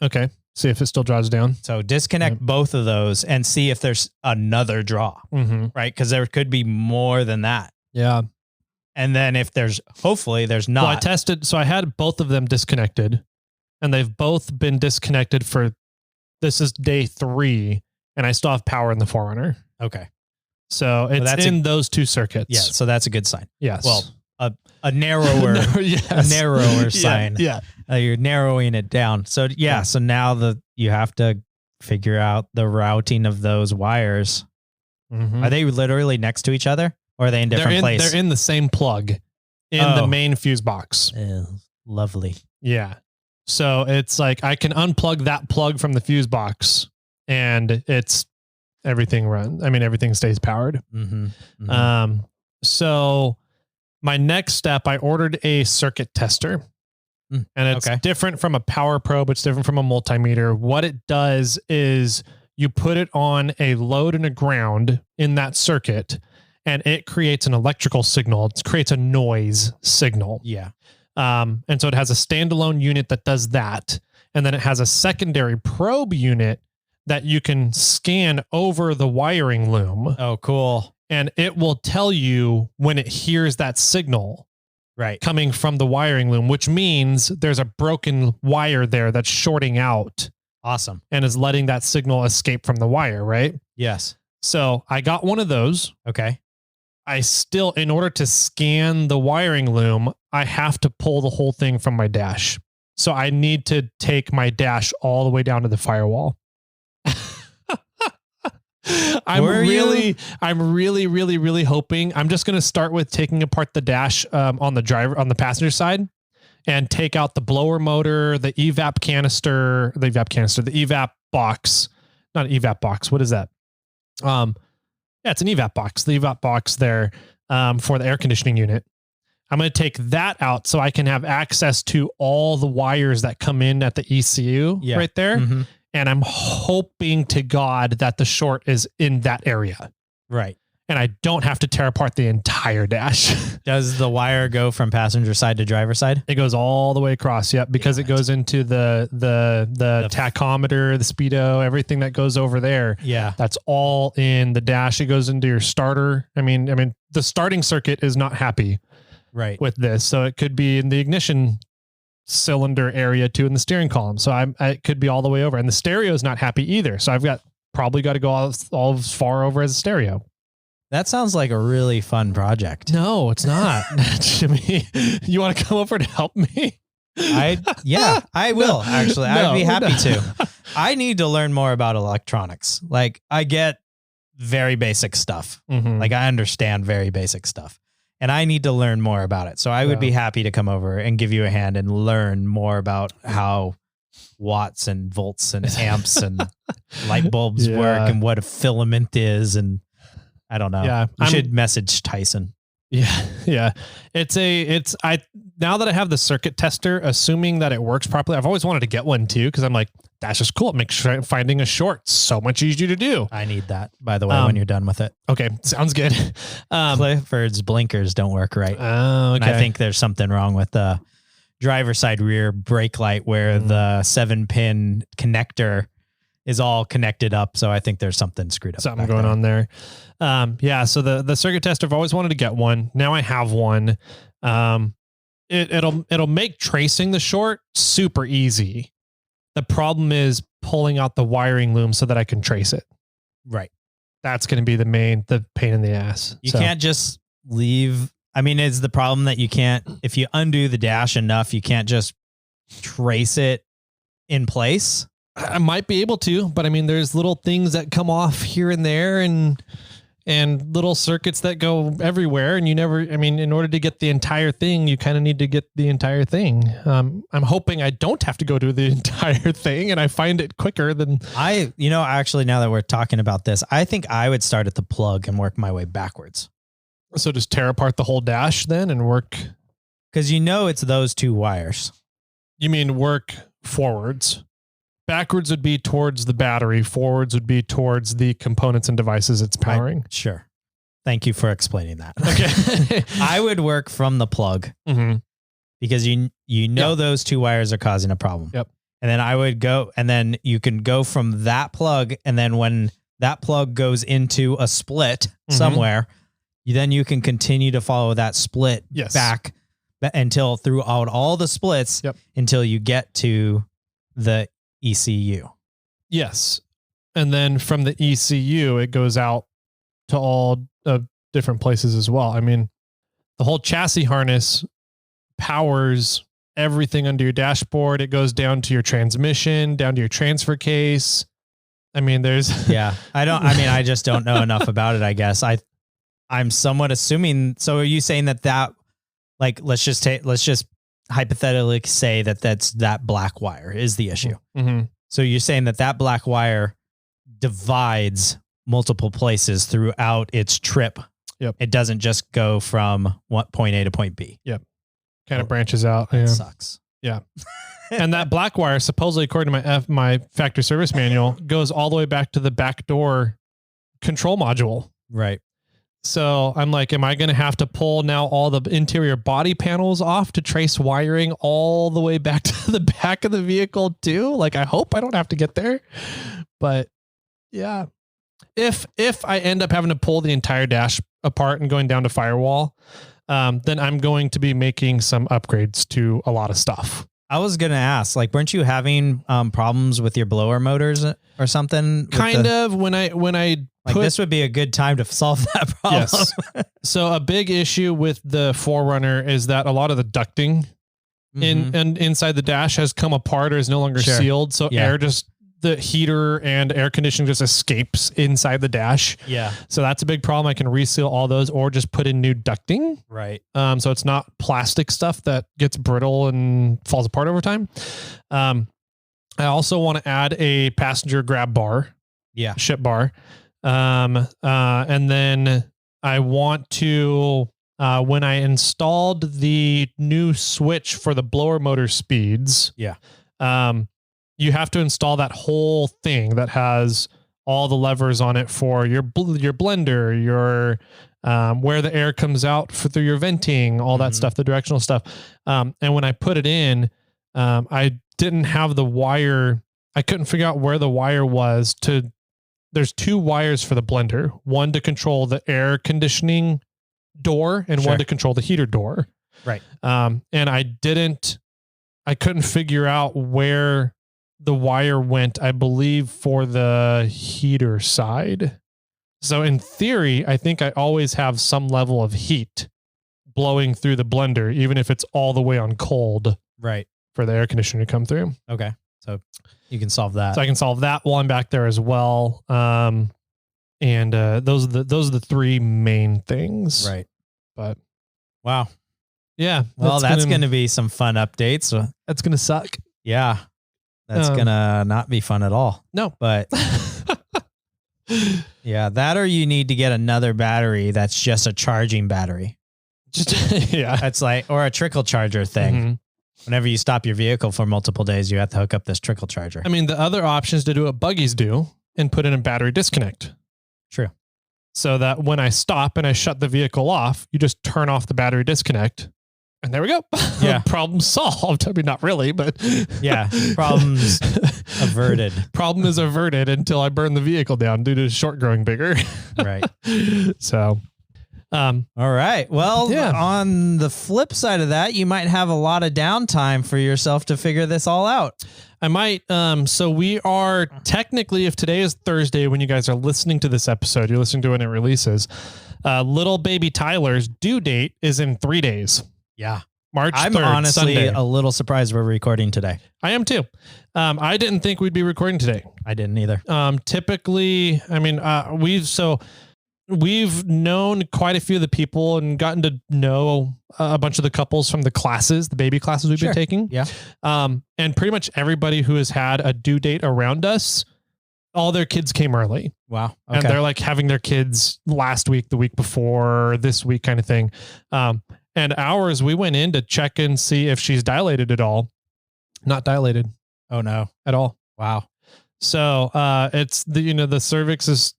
Okay. See if it still draws down.
So disconnect both of those and see if there's another draw, right? Because there could be more than that.
Yeah.
And then if hopefully there's not.
Well, I tested, so I had both of them disconnected, and they've both been disconnected this is day 3, and I still have power in the 4Runner.
Okay.
So it's in those two circuits.
Yeah. So that's a good sign.
Yes.
Well, a narrower, sign.
Yeah.
You're narrowing it down. So so now you have to figure out the routing of those wires. Are they literally next to each other, or are they in different places?
They're in the same plug in the main fuse box.
Lovely.
Yeah. So it's like I can unplug that plug from the fuse box, and everything stays powered. So my next step, I ordered a circuit tester, and it's different from a power probe. It's different from a multimeter. What it does is you put it on a load and a ground in that circuit, and it creates an electrical signal. It creates a noise signal.
Yeah.
And so it has a standalone unit that does that. And then it has a secondary probe unit that you can scan over the wiring loom.
Oh, cool.
And it will tell you when it hears that signal coming from the wiring loom, which means there's a broken wire there that's shorting out.
Awesome.
And is letting that signal escape from the wire, right?
Yes.
So I got one of those.
Okay.
In order to scan the wiring loom, I have to pull the whole thing from my dash. So I need to take my dash all the way down to the firewall. I'm really hoping. I'm just going to start with taking apart the dash on the passenger side, and take out the blower motor, the evap box, not an evap box. What is that? It's an evap box. The evap box there for the air conditioning unit. I'm going to take that out so I can have access to all the wires that come in at the ECU right there. And I'm hoping to God that the short is in that area.
Right.
And I don't have to tear apart the entire dash.
Does the wire go from passenger side to driver side?
It goes all the way across. Yep. Because it goes into the tachometer, the speedo, everything that goes over there.
Yeah.
That's all in the dash. It goes into your starter. I mean, the starting circuit is not happy with this. So it could be in the ignition cylinder area too in the steering column. So it could be all the way over, and the stereo is not happy either. So I've probably got to go all as far over as a stereo.
That sounds like a really fun project.
No, it's not. Jimmy, you want to come over to help me?
I will actually. I'd be happy to. I need to learn more about electronics. Like I get very basic stuff. Like I understand very basic stuff. And I need to learn more about it. So I would be happy to come over and give you a hand and learn more about how watts and volts and amps and light bulbs work and what a filament is. And I don't know. Yeah, you should message Tyson.
Yeah. Yeah. Now that I have the circuit tester, assuming that it works properly, I've always wanted to get one too. Cause I'm like, that's just cool. It makes finding a short so much easier to do.
I need that, by the way, when you're done with it.
Okay. Sounds good.
Clifford's blinkers don't work right.
Oh, okay.
And I think there's something wrong with the driver side rear brake light where the 7-pin connector is all connected up. So I think there's something screwed up.
Something going on there. So the circuit tester, I've always wanted to get one. Now I have one. It'll make tracing the short super easy. The problem is pulling out the wiring loom so that I can trace it.
Right.
That's going to be the pain in the ass.
You can't just leave. I mean, it's the problem that you can't, if you undo the dash enough, you can't just trace it in place.
I might be able to, but I mean, there's little things that come off here and there and little circuits that go everywhere. And in order to get the entire thing, you kind of need to get the entire thing. I'm hoping I don't have to go to the entire thing and I find it quicker than
actually, now that we're talking about this, I think I would start at the plug and work my way backwards.
So just tear apart the whole dash then and work.
Cause it's those two wires.
You mean work forwards? Backwards would be towards the battery. Forwards would be towards the components and devices it's powering.
Sure. Thank you for explaining that.
Okay.
I would work from the plug because those two wires are causing a problem.
Yep.
And then I would go, and then you can go from that plug. And then when that plug goes into a split somewhere, then you can continue to follow that split back until throughout all the splits until you get to the ECU.
Yes. And then from the ECU, it goes out to all different places as well. I mean, the whole chassis harness powers everything under your dashboard. It goes down to your transmission, down to your transfer case. I mean, I just don't know enough about it, I guess. I'm somewhat assuming. So are you saying that like, let's just hypothetically say that's that black wire is the issue. Mm-hmm.
So you're saying that black wire divides multiple places throughout its trip.
Yep.
It doesn't just go from point A to point B.
Yep. Kind of branches out.
That sucks.
Yeah. And that black wire, supposedly according to my factory service manual, goes all the way back to the back door control module.
Right.
So I'm like, am I going to have to pull now all the interior body panels off to trace wiring all the way back to the back of the vehicle too? Like, I hope I don't have to get there, but yeah. If I end up having to pull the entire dash apart and going down to firewall, then I'm going to be making some upgrades to a lot of stuff.
I was going to ask, like, weren't you having problems with your blower motors or something?
Kind of when I
this would be a good time to solve that problem.
Yes. So a big issue with the 4Runner is that a lot of the ducting inside the dash has come apart or is no longer sealed. So the heater and air conditioning just escapes inside the dash.
Yeah.
So that's a big problem. I can reseal all those or just put in new ducting.
Right.
So it's not plastic stuff that gets brittle and falls apart over time. I also want to add a passenger grab bar.
Yeah.
Ship bar. And then I want to, when I installed the new switch for the blower motor speeds, you have to install that whole thing that has all the levers on it for your blender, your, where the air comes out through your venting, all that stuff, the directional stuff. And when I put it in, I didn't have the wire. I couldn't figure out where the wire was there's two wires for the blender, one to control the air conditioning door and one to control the heater door.
Right.
And I couldn't figure out where the wire went, I believe, for the heater side. So in theory, I think I always have some level of heat blowing through the blender, even if it's all the way on cold.
Right.
For the air conditioner to come through.
Okay. So you can solve that.
So I can solve that while I'm back there as well. And those are the three main things.
Right.
But
wow.
Yeah.
Well, that's going to be some fun updates.
That's going to suck.
Yeah. That's going to not be fun at all.
No.
But yeah, that or you need to get another battery that's just a charging battery. That's like, or a trickle charger thing. Mm-hmm. Whenever you stop your vehicle for multiple days, you have to hook up this trickle charger.
I mean, the other option is to do what buggies do and put in a battery disconnect.
True.
So that when I stop and I shut the vehicle off, you just turn off the battery disconnect. And there we go.
Yeah.
Problem solved. I mean, not really, but
yeah. Problems averted.
Problem is averted until I burn the vehicle down due to short growing bigger.
Right.
So,
All right. Well,
Yeah.
on the flip side of that, you might have a lot of downtime for yourself to figure this all out.
I might. So we are technically, if today is Thursday, when you guys are listening to this episode, you're listening to when it releases. Little baby Tyler's due date is in 3 days.
Yeah.
March 3rd,
I'm honestly
Sunday.
a little surprised we're recording today.
I am too. I didn't think we'd be recording today.
I didn't either.
Typically, I mean, we've known quite a few of the people and gotten to know a bunch of the couples from the classes, the baby classes we've been taking.
Yeah.
And pretty much everybody who has had a due date around us, all their kids came early.
Wow.
And they're like having their kids last week, the week before, this week kind of thing. And ours, we went in to check and see if she's dilated at all. Not dilated.
Oh no.
At all.
Wow.
So it's the cervix is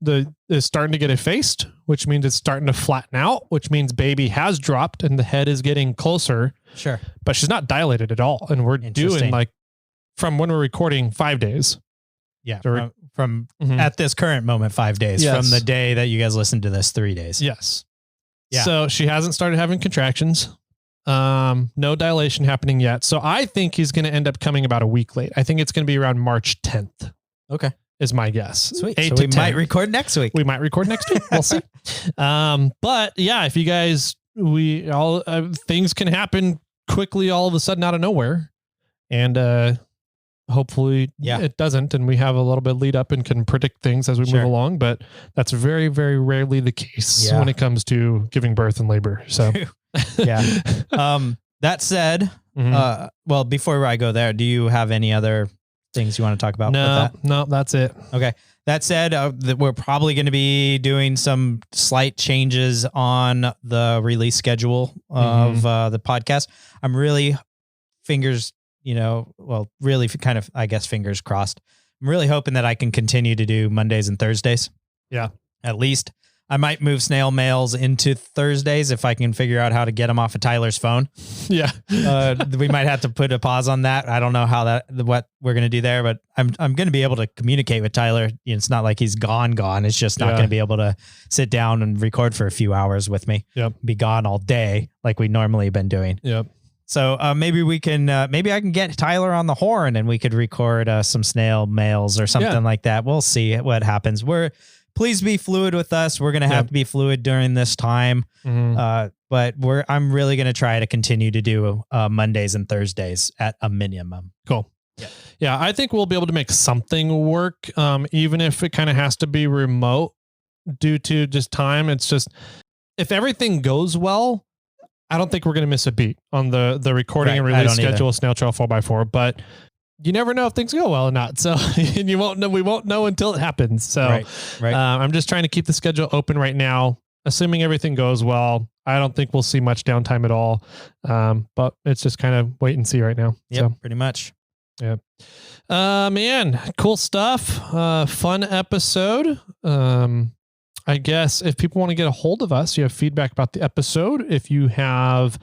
starting to get effaced, which means it's starting to flatten out, which means baby has dropped and the head is getting closer.
Sure.
But she's not dilated at all. And we're doing like from when we're recording 5 days.
Yeah.
So
from at this current moment, 5 days.
Yes.
From the day that you guys listened to this, 3 days.
Yes.
Yeah.
So she hasn't started having contractions. No dilation happening yet. So I think he's going to end up coming about a week late. I think it's going to be around March 10th.
Okay.
Is my guess.
Sweet.
8
So
to
we
10.
might record next week.
We might record next week. We'll see. But yeah, if you guys, things can happen quickly all of a sudden out of nowhere. And, hopefully it doesn't. And we have a little bit of lead up and can predict things as we move along, but that's very, very rarely the case when it comes to giving birth and labor. So
yeah. That said, well, before I go there, do you have any other things you want to talk about?
No, that's it.
Okay. That said, we're probably going to be doing some slight changes on the release schedule of the podcast. I'm really really kind of, I guess, fingers crossed. I'm really hoping that I can continue to do Mondays and Thursdays.
Yeah.
At least I might move snail mails into Thursdays if I can figure out how to get them off of Tyler's phone.
Yeah.
We might have to put a pause on that. I don't know what we're going to do there, but I'm going to be able to communicate with Tyler. It's not like he's gone. It's just not going to be able to sit down and record for a few hours with me.
Yep.
Be gone all day like we normally have been doing.
Yep.
So maybe we can, maybe I can get Tyler on the horn and we could record some snail mails or something like that. We'll see what happens. Please be fluid with us. We're going to have to be fluid during this time. But I'm really going to try to continue to do Mondays and Thursdays at a minimum.
Cool. Yeah. I think we'll be able to make something work. Even if it kind of has to be remote due to just time. It's just, if everything goes well, I don't think we're going to miss a beat on the recording and release schedule of Snail Trail 4x4, but you never know if things go well or not. So and we won't know until it happens. So I'm just trying to keep the schedule open right now, assuming everything goes well. I don't think we'll see much downtime at all. But it's just kind of wait and see right now.
Yep,
so
pretty much.
Yeah. Man, cool stuff. Fun episode. I guess if people want to get a hold of us, you have feedback about the episode. If you have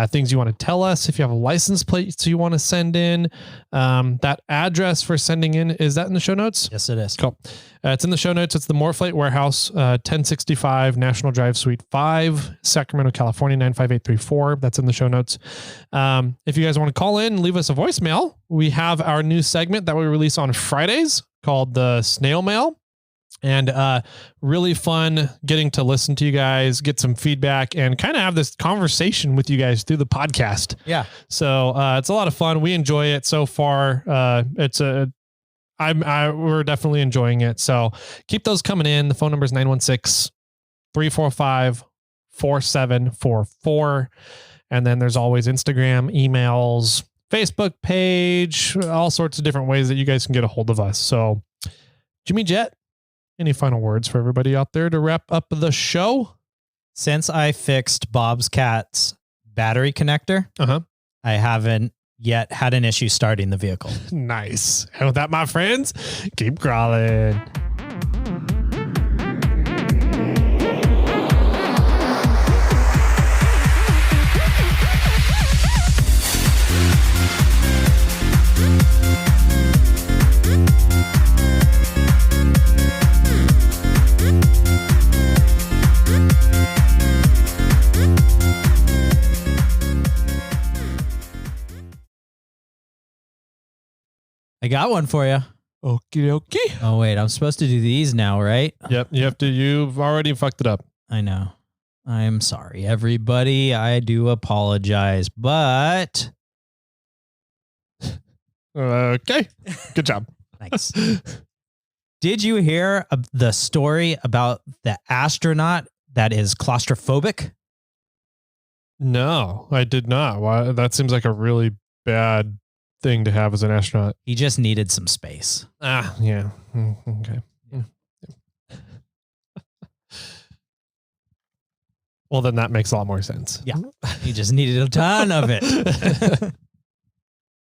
things you want to tell us, if you have a license plate you want to send in, that address for sending in, is that in the show notes?
Yes, it is.
Cool. It's in the show notes. It's the Morflate Warehouse, 1065 National Drive, Suite 5, Sacramento, California, 95834. That's in the show notes. If you guys want to call in and leave us a voicemail, we have our new segment that we release on Fridays called the Snail Mail. And really fun getting to listen to you guys, get some feedback, and kind of have this conversation with you guys through the podcast. Yeah. So it's a lot of fun. We enjoy it so far. We're definitely enjoying it. So keep those coming in. The phone number is 916-345-4744. And then there's always Instagram, emails, Facebook page, all sorts of different ways that you guys can get a hold of us. So Jimmy Jet, any final words for everybody out there to wrap up the show?
Since I fixed Bob's cat's battery connector, I haven't yet had an issue starting the vehicle.
Nice. And with that, my friends, keep crawling.
I got one for you.
Okie dokie.
Oh, wait. I'm supposed to do these now, right?
Yep. You've already fucked it up.
I know. I'm sorry, everybody. I do apologize, but...
Okay. Good job.
Thanks. Did you hear the story about the astronaut that is claustrophobic?
No, I did not. Why? That seems like a really bad thing to have as an astronaut.
He just needed some space.
Yeah. Okay. Well, then that makes a lot more sense.
Yeah. He just needed a ton of it.